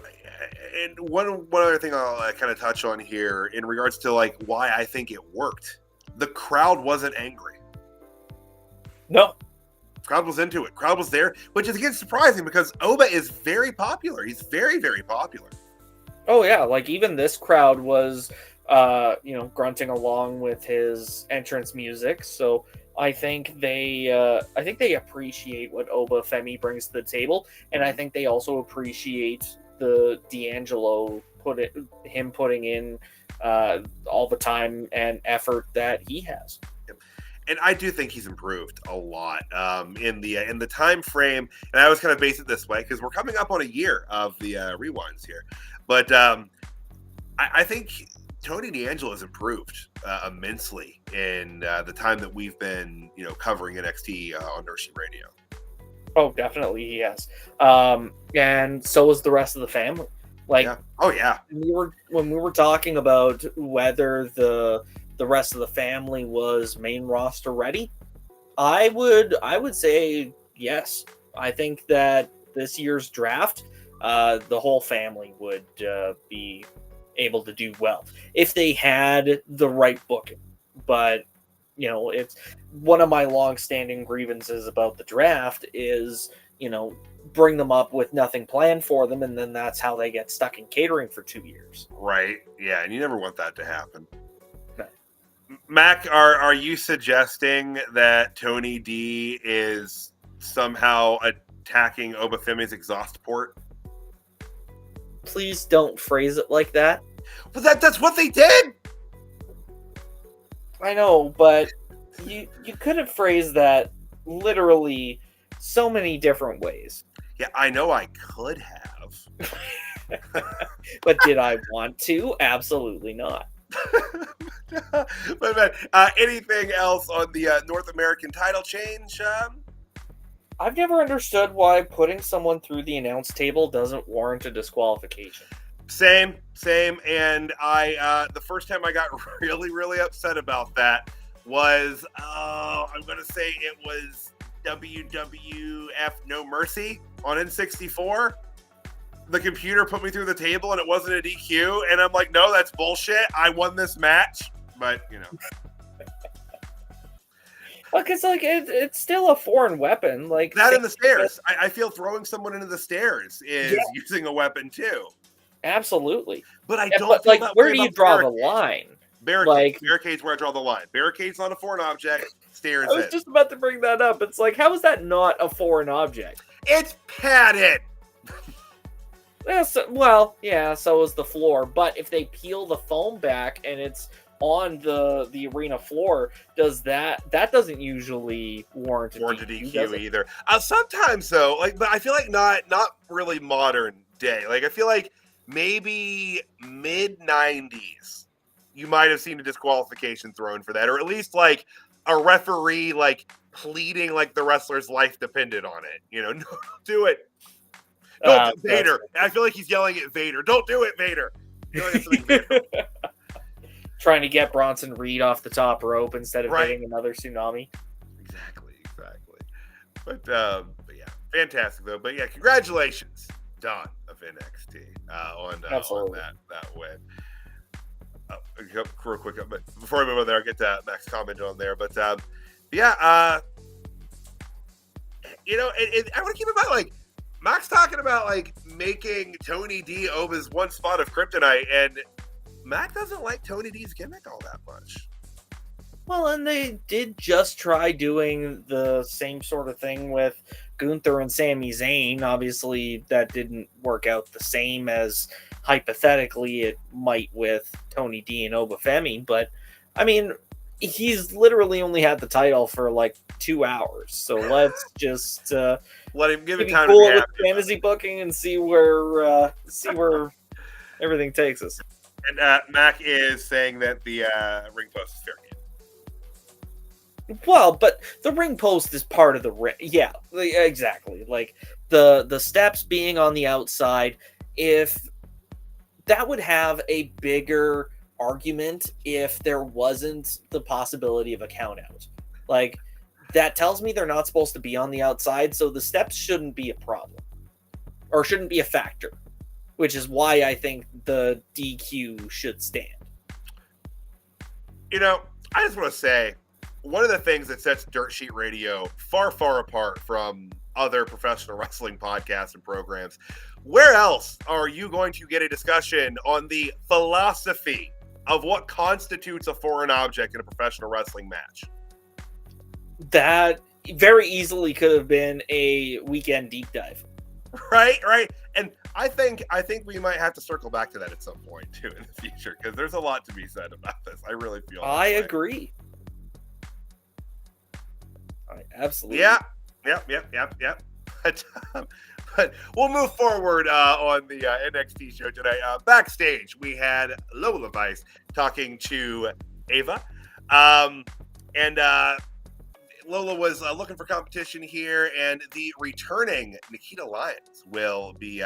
and one other thing I'll kind of touch on here in regards to like why I think it worked. The crowd wasn't angry. No. Crowd was into it. Crowd was there, which is again surprising because Oba is very popular. He's very, very popular. Oh yeah, like even this crowd was grunting along with his entrance music. So I think they appreciate what Oba Femi brings to the table, and I think they also appreciate the D'Angelo putting in all the time and effort that he has. And I do think he's improved a lot in the time frame. And I always kind of base it this way because we're coming up on a year of the rewinds here. But I think Tony D'Angelo has improved immensely in the time that we've been, covering NXT on Nurse Radio. Oh, definitely he has. And so is the rest of the family. Like, yeah. Oh yeah. When we were talking about whether the rest of the family was main roster ready, I would say yes. I think that this year's draft, the whole family would be able to do well if they had the right booking. But it's one of my long-standing grievances about the draft is bring them up with nothing planned for them, and then that's how they get stuck in catering for 2 years. Right. Yeah, and you never want that to happen. No. Mac, are you suggesting that Tony D is somehow attacking Oba Femi's exhaust port? Please don't phrase it like that. But that's what they did. I know, but you could have phrased that literally so many different ways. Yeah, I know I could have. But did I want to? Absolutely not. But man, anything else on the North American title change? I've never understood why putting someone through the announce table doesn't warrant a disqualification. Same. And I, the first time I got really, really upset about that was, I'm going to say it was WWF No Mercy on N64. The computer put me through the table and it wasn't a DQ. And I'm like, no, that's bullshit. I won this match. But, Well, because it's still a foreign weapon. Like that in the stairs. I feel throwing someone into the stairs is using a weapon too. Absolutely. But I don't feel that where do you draw the line? Barricades where I draw the line. Barricades not a foreign object. Stairs. I was just about to bring that up. It's like, how is that not a foreign object? It's padded. So is the floor. But if they peel the foam back and it's on the arena floor, that doesn't usually warrant a DQ either. Sometimes though, but I feel like not really modern day. Like I feel like maybe mid 90s. you might have seen a disqualification thrown for that, or at least like a referee like pleading like the wrestler's life depended on it. You know, no, don't do it. Don't Vader. I feel like he's yelling at Vader. Don't do it, Vader. I feel like that's something Vader. Trying to get Bronson Reed off the top rope instead of hitting another tsunami. Exactly. But yeah, fantastic though. But yeah, congratulations, Don of NXT, on that win. Real quick, but before I move on there, I'll get to Mac's comment on there. But yeah, you know, I want to keep in mind, like, Mac's talking about like making Tony D Oba's one spot of kryptonite, and Mac doesn't like Tony D's gimmick all that much. Well, and they did just try doing the same sort of thing with Gunther and Sami Zayn. Obviously, that didn't work out the same as hypothetically it might with Tony D and Oba Femi. But, I mean, he's literally only had the title for like 2 hours. So let's just let him give it time cool to with fantasy booking and see where everything takes us. And Mac is saying that the ring post is fair game. Well, but the ring post is part of the ring. Yeah, exactly. Like the steps being on the outside, if that would have a bigger argument if there wasn't the possibility of a count out. Like, that tells me they're not supposed to be on the outside, so the steps shouldn't be a problem. Or shouldn't be a factor. Which is why I think the DQ should stand. You know, I just want to say, one of the things that sets Dirt Sheet Radio far, far apart from other professional wrestling podcasts and programs, where else are you going to get a discussion on the philosophy of what constitutes a foreign object in a professional wrestling match? That very easily could have been a weekend deep dive. Right. And I think we might have to circle back to that at some point too in the future, because there's a lot to be said about this. I really feel I agree. I absolutely. Yeah. Yep. But we'll move forward on the NXT show today. Backstage, we had Lola Vice talking to Ava. And Lola was looking for competition here, and the returning Nikita Lyons will be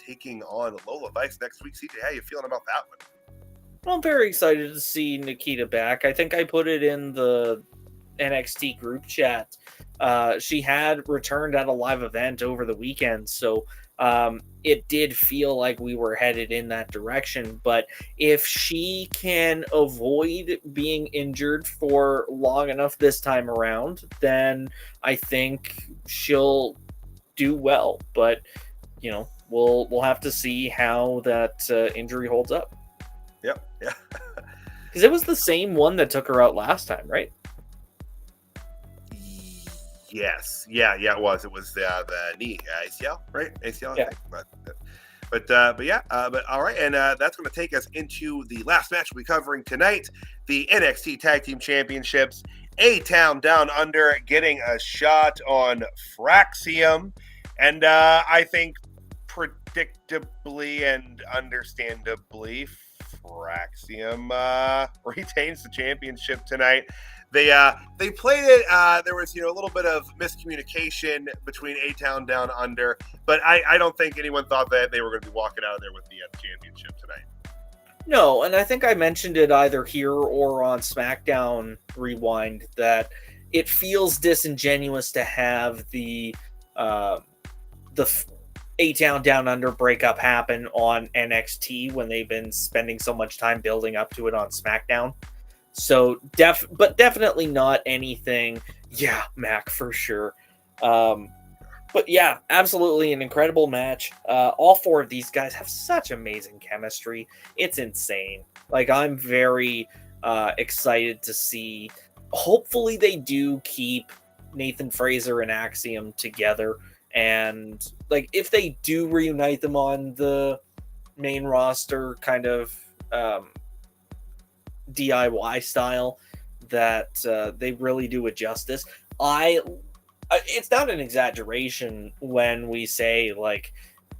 taking on Lola Vice next week. CJ, how you feeling about that one? Well, I'm very excited to see Nikita back. I think I put it in the NXT group chat. She had returned at a live event over the weekend, so it did feel like we were headed in that direction. But if she can avoid being injured for long enough this time around, then I think she'll do well. But you know, we'll have to see how that injury holds up. Yep. Yeah. Because it was the same one that took her out last time, right? Yes. Yeah, it was. It was the knee ACL, right? ACL, yeah. But all right, and that's going to take us into the last match we'll be covering tonight, the NXT Tag Team Championships. A-Town Down Under getting a shot on Fraxiom, and I think predictably and understandably, Fraxiom retains the championship tonight. They played it. There was a little bit of miscommunication between A-Town Down Under, but I don't think anyone thought that they were going to be walking out of there with the championship tonight. No, and I think I mentioned it either here or on SmackDown Rewind that it feels disingenuous to have the A-Town Down Under breakup happen on NXT when they've been spending so much time building up to it on SmackDown. So, but definitely not anything. Yeah, Mac for sure. But yeah, absolutely an incredible match. All four of these guys have such amazing chemistry. It's insane. Like, I'm very excited to see. Hopefully, they do keep Nathan Fraser and Axiom together. And like, if they do reunite them on the main roster, kind of DIY style, that they really do it justice. It's not an exaggeration when we say, like,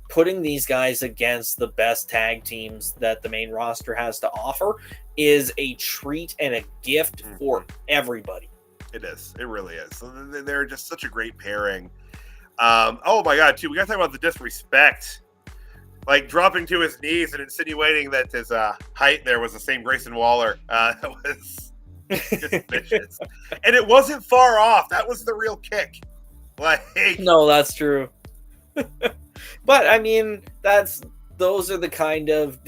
putting these guys against the best tag teams that the main roster has to offer is a treat and a gift for everybody. It is. It really is. So they're just such a great pairing. Oh my God, too. We got to talk about the disrespect. Like dropping to his knees and insinuating that his height there was the same Grayson Waller. That was just vicious. And it wasn't far off. That was the real kick. Like, no, that's true. But I mean, those are the kind of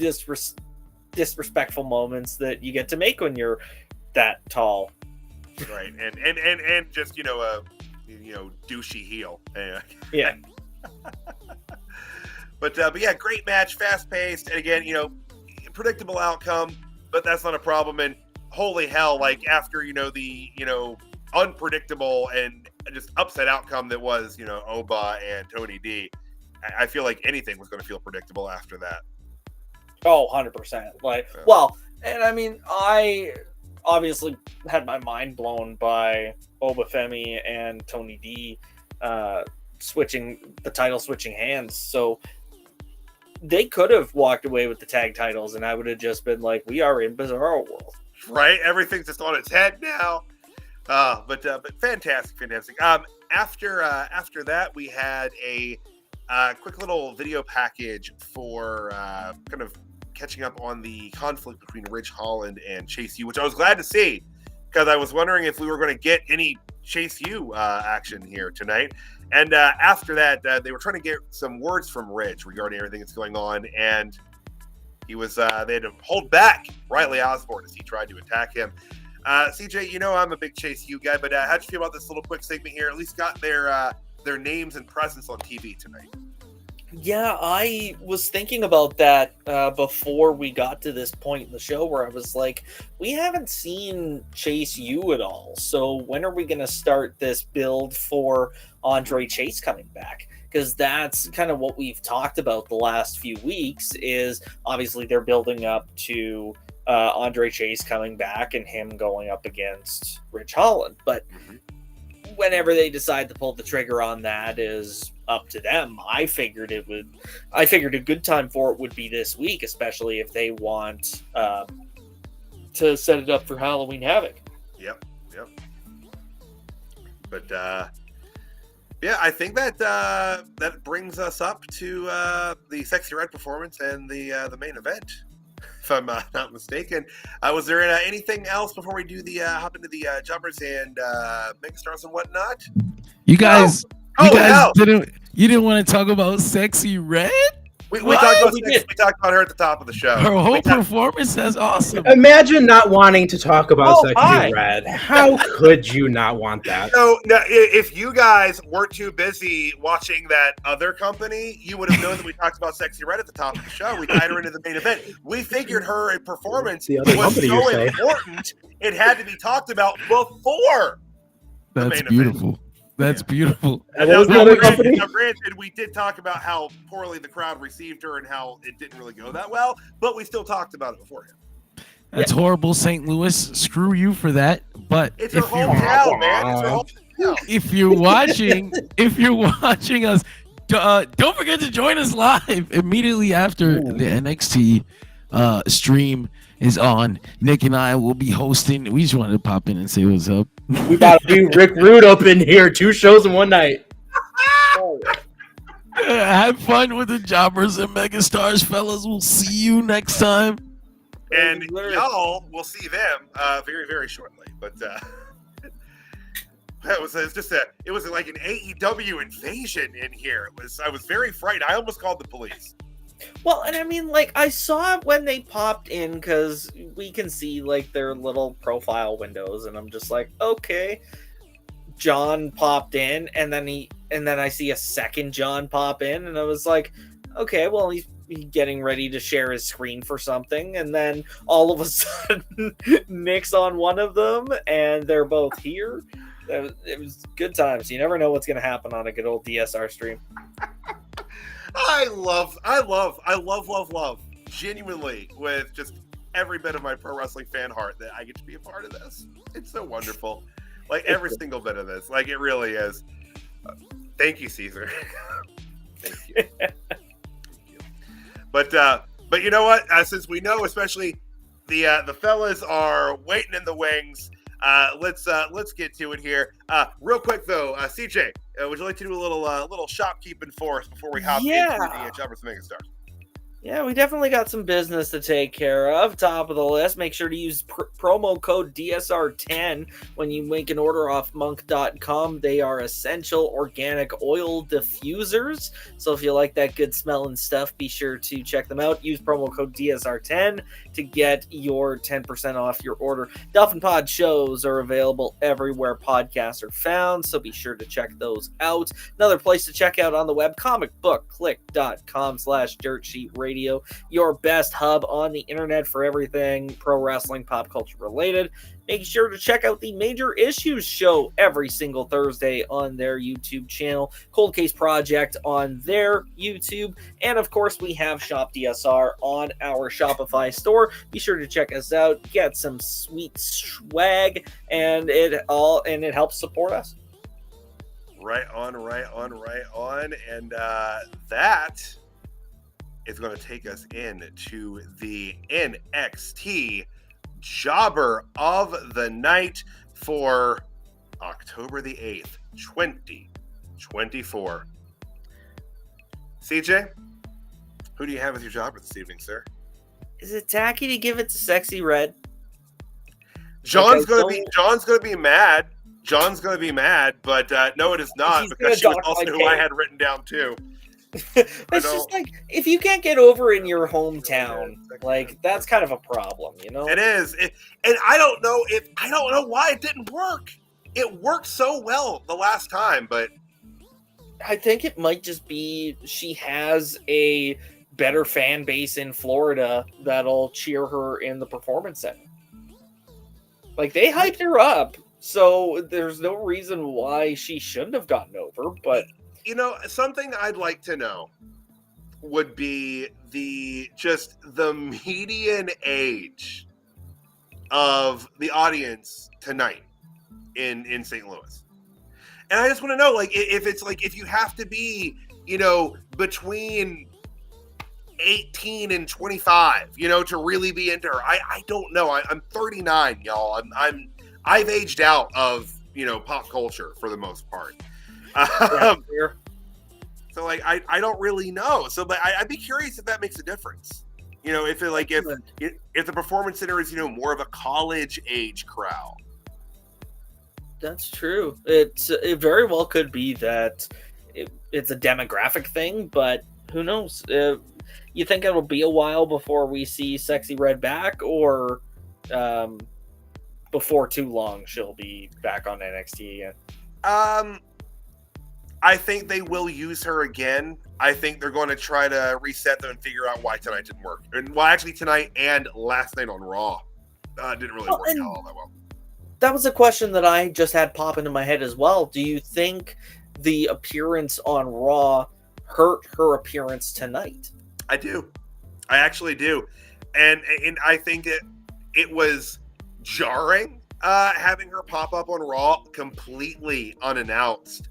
disrespectful moments that you get to make when you're that tall. Right. And just, douchey heel. Yeah. But yeah, great match, fast paced, and again, predictable outcome, but that's not a problem. And holy hell, like after the unpredictable and just upset outcome that was Oba and Tony D, I feel like anything was going to feel predictable after that. Oh, 100%. Well, and I mean, I obviously had my mind blown by Oba Femi and Tony D switching hands. So they could have walked away with the tag titles, and I would have just been like, we are in Bizarro World. Right? Everything's just on its head now. But fantastic. After that, we had a quick little video package for kind of catching up on the conflict between Ridge Holland and Chase U, which I was glad to see, because I was wondering if we were going to get any Chase U action here tonight. And after that, they were trying to get some words from Ridge regarding everything that's going on, and he was they had to hold back Riley Osborne as he tried to attack him. CJ, I'm a big Chase U guy, but how'd you feel about this little quick segment here? At least got their names and presence on TV tonight. Yeah, I was thinking about that before we got to this point in the show where I was like, we haven't seen Chase U at all. So when are we going to start this build for Andre Chase coming back? Because that's kind of what we've talked about the last few weeks, is obviously they're building up to Andre Chase coming back and him going up against Ridge Holland. But whenever they decide to pull the trigger on that is up to them. I figured a good time for it would be this week, especially if they want to set it up for Halloween Havoc. Yep. But yeah, I think that brings us up to the Sexxy Red Performance and the main event, if I'm not mistaken. Was there anything else before we do the hop into the jumpers and megastars and whatnot? You guys didn't want to talk about Sexxy Red? We talked about her at the top of the show. Her whole performance is awesome. Imagine not wanting to talk about Sexxy Red. How could you not want that? No, if you guys weren't too busy watching that other company, you would have known that we talked about Sexxy Red at the top of the show. We tied her into the main event. We figured her performance was so important, it had to be talked about before. That's beautiful. Event. That's beautiful. Now, granted, we did talk about how poorly the crowd received her and how it didn't really go that well, but we still talked about it beforehand. That's horrible, St. Louis. Screw you for that. But it's her hometown, man. It's her hometown. If you're watching us, don't forget to join us live immediately after the NXT stream is on. Nick and I will be hosting. We just wanted to pop in and say what's up. We about to be Rick Rude up in here. 2 shows in one night. Have fun with the jobbers and megastars, fellas. We'll see you next time. And y'all will see them very, very shortly. But it was like an AEW invasion in here. I was very frightened. I almost called the police. Well, and I mean, like, I saw it when they popped in, because we can see, like, their little profile windows, and I'm just like, okay. John popped in, and then I see a second John pop in, and I was like, okay, well, he's getting ready to share his screen for something, and then all of a sudden, Nick's on one of them, and they're both here. It was good times. You never know what's going to happen on a good old DSR stream. I love, genuinely, with just every bit of my pro wrestling fan heart, that I get to be a part of this. It's so wonderful. Like, every single bit of this. Like, it really is. Thank you, Caesar. Thank you. But you know what? Since we know, especially the fellas are waiting in the wings, let's get to it here. Real quick though, CJ, would you like to do a little shopkeeping for us before we hop into the Jobbers and Megastars? Yeah, we definitely got some business to take care of. Top of the list, make sure to use promo code DSR10 when you make an order off monk.com. They are essential organic oil diffusers. So if you like that good smelling stuff, be sure to check them out. Use promo code DSR10 to get your 10% off your order. Dolphin Pod shows are available everywhere podcasts are found, so be sure to check those out. Another place to check out on the web, comicbookclick.com/dirtsheetradio. Your best hub on the internet for everything pro wrestling, pop culture related. Make sure to check out the Major Issues show every single Thursday on their YouTube channel, Cold Case Project on their YouTube, and of course we have Shop DSR on our Shopify store. Be sure to check us out, get some sweet swag, and it helps support us. Right on, and that is going to take us into the NXT Jobber of the Night for October the 8th, 2024. CJ, who do you have as your jobber this evening, sir? Is it tacky to give it to Sexxy Red? John's gonna be mad. John's gonna be mad, but no, it is not, because she was also who I had written down too. It's just like, if you can't get over in your hometown, like, that's kind of a problem, you know? It is. And I don't know why it didn't work. It worked so well the last time, but I think it might just be she has a better fan base in Florida that'll cheer her in the Performance Center. Like, they hyped her up, so there's no reason why she shouldn't have gotten over, but you know, something I'd like to know would be the median age of the audience tonight in St. Louis. And I just want to know, like, if it's like, if you have to be, you know, between 18 and 25, you know, to really be into her. I don't know. I'm 39, y'all. I've aged out of, you know, pop culture for the most part. So like I don't really know. So but I'd be curious if that makes a difference. You know, if the Performance Center is, you know, more of a college age crowd. That's true. It very well could be that it's a demographic thing, but who knows? You think it'll be a while before we see Sexxy Red back, or before too long she'll be back on NXT again? I think they will use her again. I think they're going to try to reset them and figure out why tonight didn't work. And well, actually tonight and last night on Raw didn't really work out all that well. That was a question that I just had pop into my head as well. Do you think the appearance on Raw hurt her appearance tonight? I do. I actually do. And I think it was jarring having her pop up on Raw completely unannounced.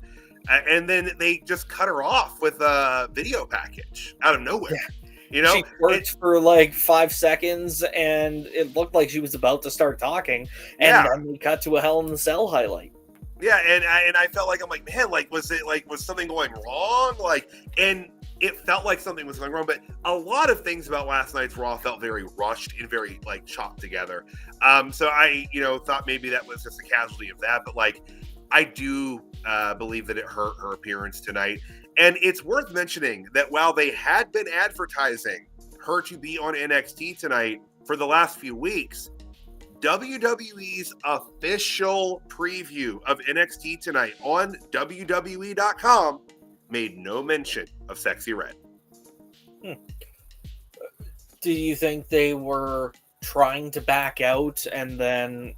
And then they just cut her off with a video package out of nowhere. Yeah. You know, she worked for like 5 seconds, and it looked like she was about to start talking, and then we cut to a Hell in the Cell highlight. Yeah, and I felt like, I'm like, man, like, was something going wrong? Like, and it felt like something was going wrong, but a lot of things about last night's Raw felt very rushed and very like chopped together. So I, you know, thought maybe that was just a casualty of that, but like, I do believe that it hurt her appearance tonight. And it's worth mentioning that while they had been advertising her to be on NXT tonight for the last few weeks, WWE's official preview of NXT tonight on WWE.com made no mention of Sexxy Red. Do you think they were trying to back out and then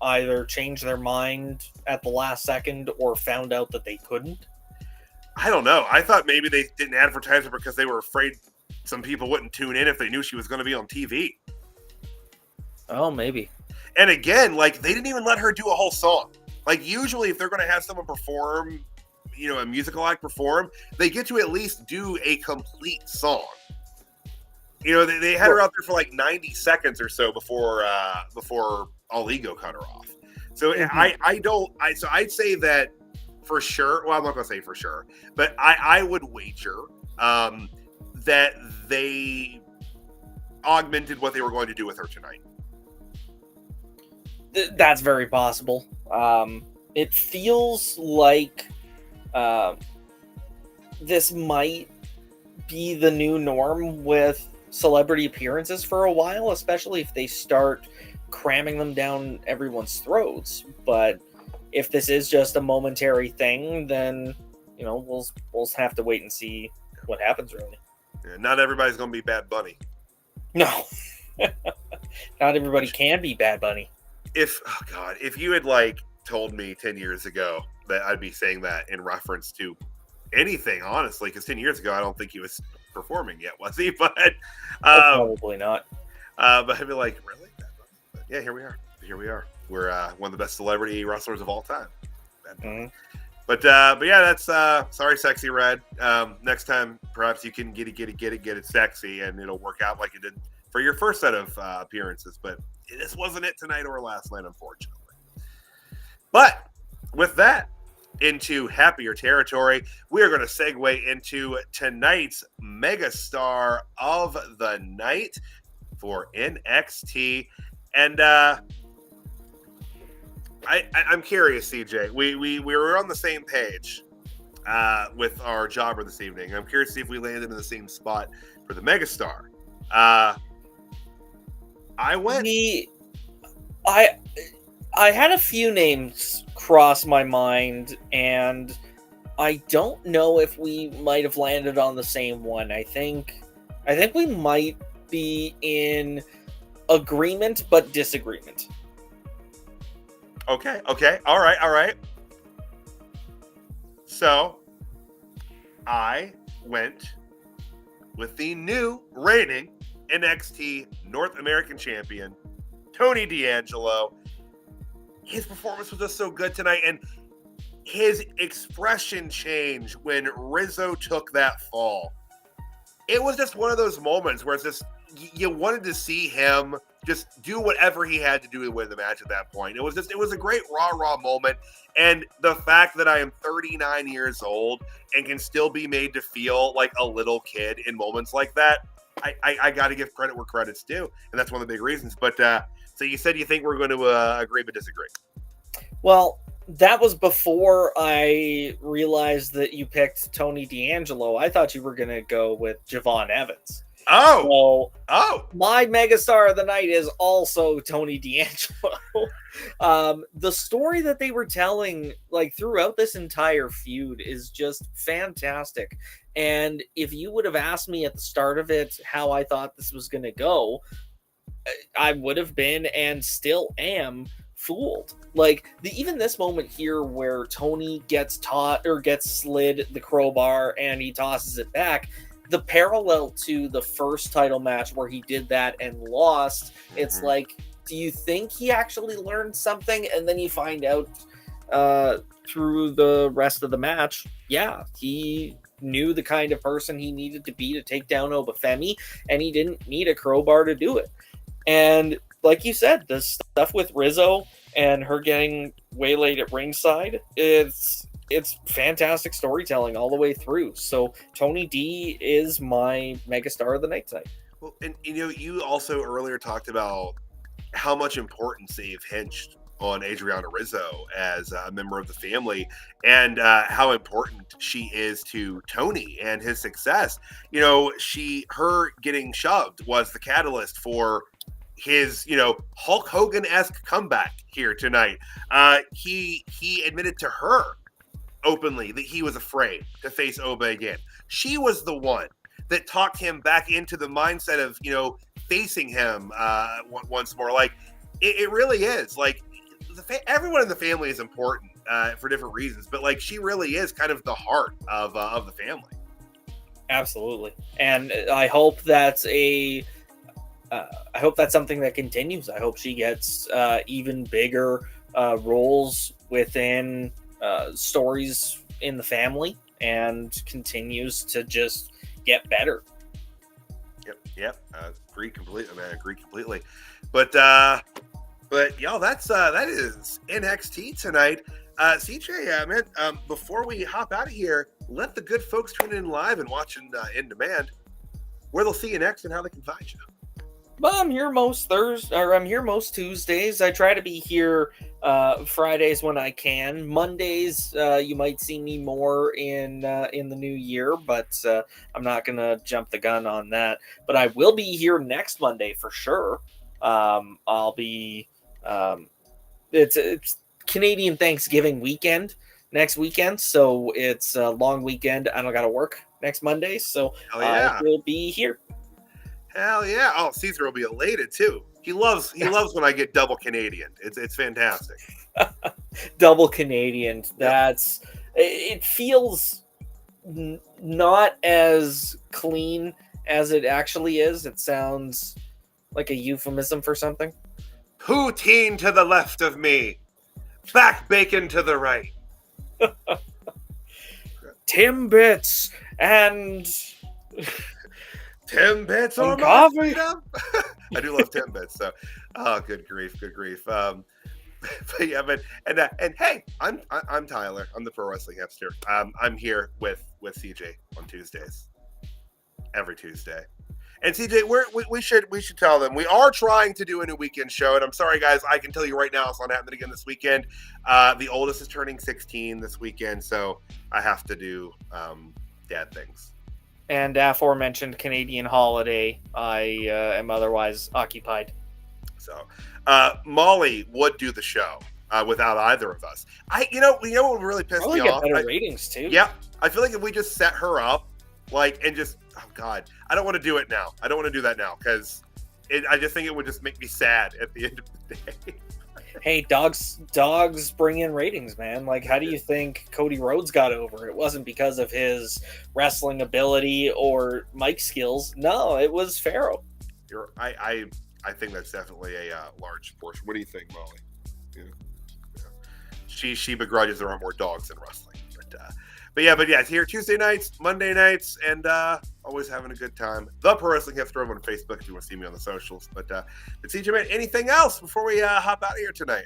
either change their mind at the last second or found out that they couldn't? I don't know. I thought maybe they didn't advertise her because they were afraid some people wouldn't tune in if they knew she was going to be on TV. Oh, maybe. And again, like, they didn't even let her do a whole song. Like, usually if they're going to have someone perform, you know, a musical act perform, they get to at least do a complete song. They had her out there for like 90 seconds or so before All Ego cut her off. So I'd say that for sure. Well, I'm not going to say for sure, but I would wager that they augmented what they were going to do with her tonight. That's very possible. It feels like this might be the new norm with celebrity appearances for a while, especially if they start cramming them down everyone's throats. But if this is just a momentary thing, then we'll have to wait and see what happens. Really, not everybody's going to be Bad Bunny. No, not everybody can be Bad Bunny. If you had told me 10 years ago that I'd be saying that in reference to anything, honestly, because 10 years ago I don't think he was performing yet, was he? But probably not. But I'd be like, really? But yeah, here we are. We're one of the best celebrity wrestlers of all time. Mm-hmm. But yeah, that's sorry, Sexxy Red. Next time, perhaps you can get it sexy, and it'll work out like it did for your first set of appearances. But this wasn't it tonight or last night, unfortunately. But with that, into happier territory, we are going to segue into tonight's megastar of the night for NXT. And I'm curious, CJ. We were on the same page with our jobber this evening. I'm curious to see if we landed in the same spot for the megastar. I had a few names cross my mind, and I don't know if we might have landed on the same one. I think we might be in agreement but disagreement. Okay. All right. So, I went with the new reigning NXT North American Champion, Tony D'Angelo. His performance was just so good tonight, and his expression change when Rizzo took that fall. It was just one of those moments where it's just, you wanted to see him just do whatever he had to do to win the match at that point. It was a great raw moment. And the fact that I am 39 years old and can still be made to feel like a little kid in moments like that, I got to give credit where credit's due. And that's one of the big reasons. But so you said you think we're going to agree but disagree. Well, that was before I realized that you picked Tony D'Angelo. I thought you were going to go with Javon Evans. Oh, my megastar of the night is also Tony D'Angelo. The story that they were telling throughout this entire feud is just fantastic. And if you would have asked me at the start of it how I thought this was going to go, I would have been and still am fooled. Even this moment here where Tony gets slid the crowbar and he tosses it back, the parallel to the first title match where he did that and lost, it's do you think he actually learned something? And then you find out through the rest of the match, yeah, he knew the kind of person he needed to be to take down Femi, and he didn't need a crowbar to do it. And like you said, the stuff with Rizzo and her getting waylaid at ringside, it's fantastic storytelling all the way through. So Tony D is my megastar of the night tonight. Well, and you also earlier talked about how much importance they've hinged on Adriana Rizzo as a member of the family, and how important she is to Tony and his success. Her getting shoved was the catalyst for his, Hulk Hogan-esque comeback here tonight. He admitted to her openly that he was afraid to face Oba again. She was the one that talked him back into the mindset of, facing him once more. It really is. Everyone in the family is important for different reasons, but she really is kind of the heart of the family. Absolutely. And I hope that's something that continues. I hope she gets even bigger roles within stories in the family and continues to just get better. Yep. Agree completely, man. Agree completely. But y'all, that is NXT tonight. CJ, man, before we hop out of here, let the good folks tune in live and watching in demand where they'll see you next and how they can find you. Well, I'm here most I'm here most Tuesdays. I try to be here Fridays when I can. Mondays, you might see me more in the new year, but I'm not gonna jump the gun on that. But I will be here next Monday for sure. I'll be. It's Canadian Thanksgiving weekend next weekend, so it's a long weekend. I don't got to work next Monday, so I will be here. Hell yeah! Oh, Caesar will be elated too. He loves when I get double Canadian. It's fantastic. Double Canadian. That's it. Feels not as clean as it actually is. It sounds like a euphemism for something. Poutine to the left of me, back bacon to the right. Timbits and Timbits or coffee. I do love Timbits. So, oh, good grief. But yeah, and hey, I'm Tyler. I'm the pro wrestling hipster. I'm here with CJ on Tuesdays, every Tuesday. And CJ, we should tell them we are trying to do a new weekend show. And I'm sorry, guys, I can tell you right now it's not happening again this weekend. The oldest is turning 16 this weekend, so I have to do dad things. And aforementioned Canadian holiday, I am otherwise occupied. So Molly would do the show without either of us. You know what really pissed me off? Better ratings too. Yeah, I feel like if we just set her up, and just, oh God, I don't want to do it now. I don't want to do that now because I just think it would just make me sad at the end of the day. Hey, dogs bring in ratings, man. Like, how do you think Cody Rhodes got over? It wasn't because of his wrestling ability or mic skills. No, it was Pharaoh. I think that's definitely a large portion. What do you think, Molly? Yeah. She begrudges there are more dogs in wrestling, but yeah, it's here Tuesday nights, Monday nights, and always having a good time. The Pro Wrestling Hipster over on Facebook if you want to see me on the socials. But CJ, man, anything else before we hop out of here tonight?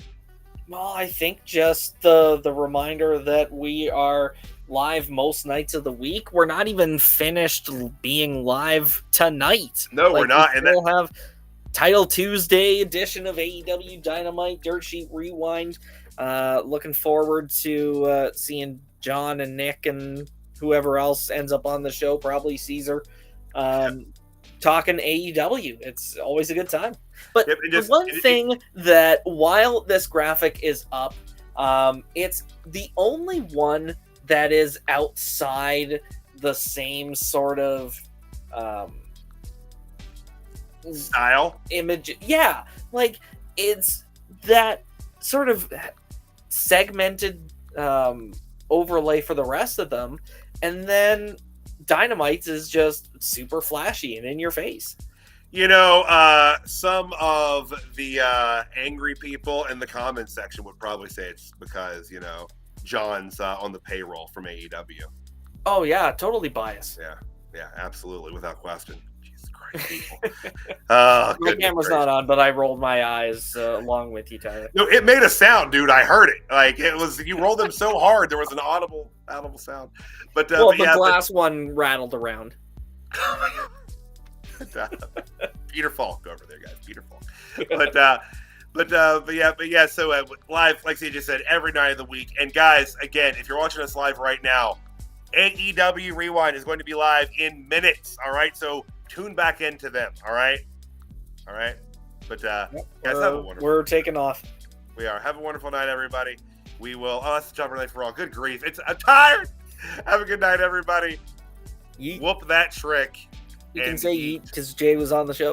Well, I think just the reminder that we are live most nights of the week. We're not even finished being live tonight. No, we're not. And we'll have Title Tuesday edition of AEW Dynamite Dirt Sheet Rewind. Looking forward to seeing John and Nick and whoever else ends up on the show, probably Caesar, talking AEW. It's always a good time. But thing that while this graphic is up, it's the only one that is outside the same sort of style image. Yeah, like it's that sort of segmented overlay for the rest of them, and then Dynamite's is just super flashy and in your face. Some of the angry people in the comments section would probably say it's because John's on the payroll from AEW. Oh yeah, totally biased. Yeah, absolutely, without question. Jesus Christ, people. My camera's not on, but I rolled my eyes along with you, Tyler. No, it made a sound, dude. I heard it. Like it was. You rolled them so hard, there was an audible sound. But the glass one rattled around. Peter Falk over there, guys. Peter Falk. But yeah. So live, like CJ said, every night of the week. And guys, again, if you're watching us live right now, AEW Rewind is going to be live in minutes. All right, so tune back into them. All right. But guys, have a wonderful. We're taking off. We are. Have a wonderful night, everybody. We will. Oh, that's the Jobber Night for all. Good grief! I'm tired. Have a good night, everybody. Yeet. Whoop that trick. You can say yeet because Jay was on the show.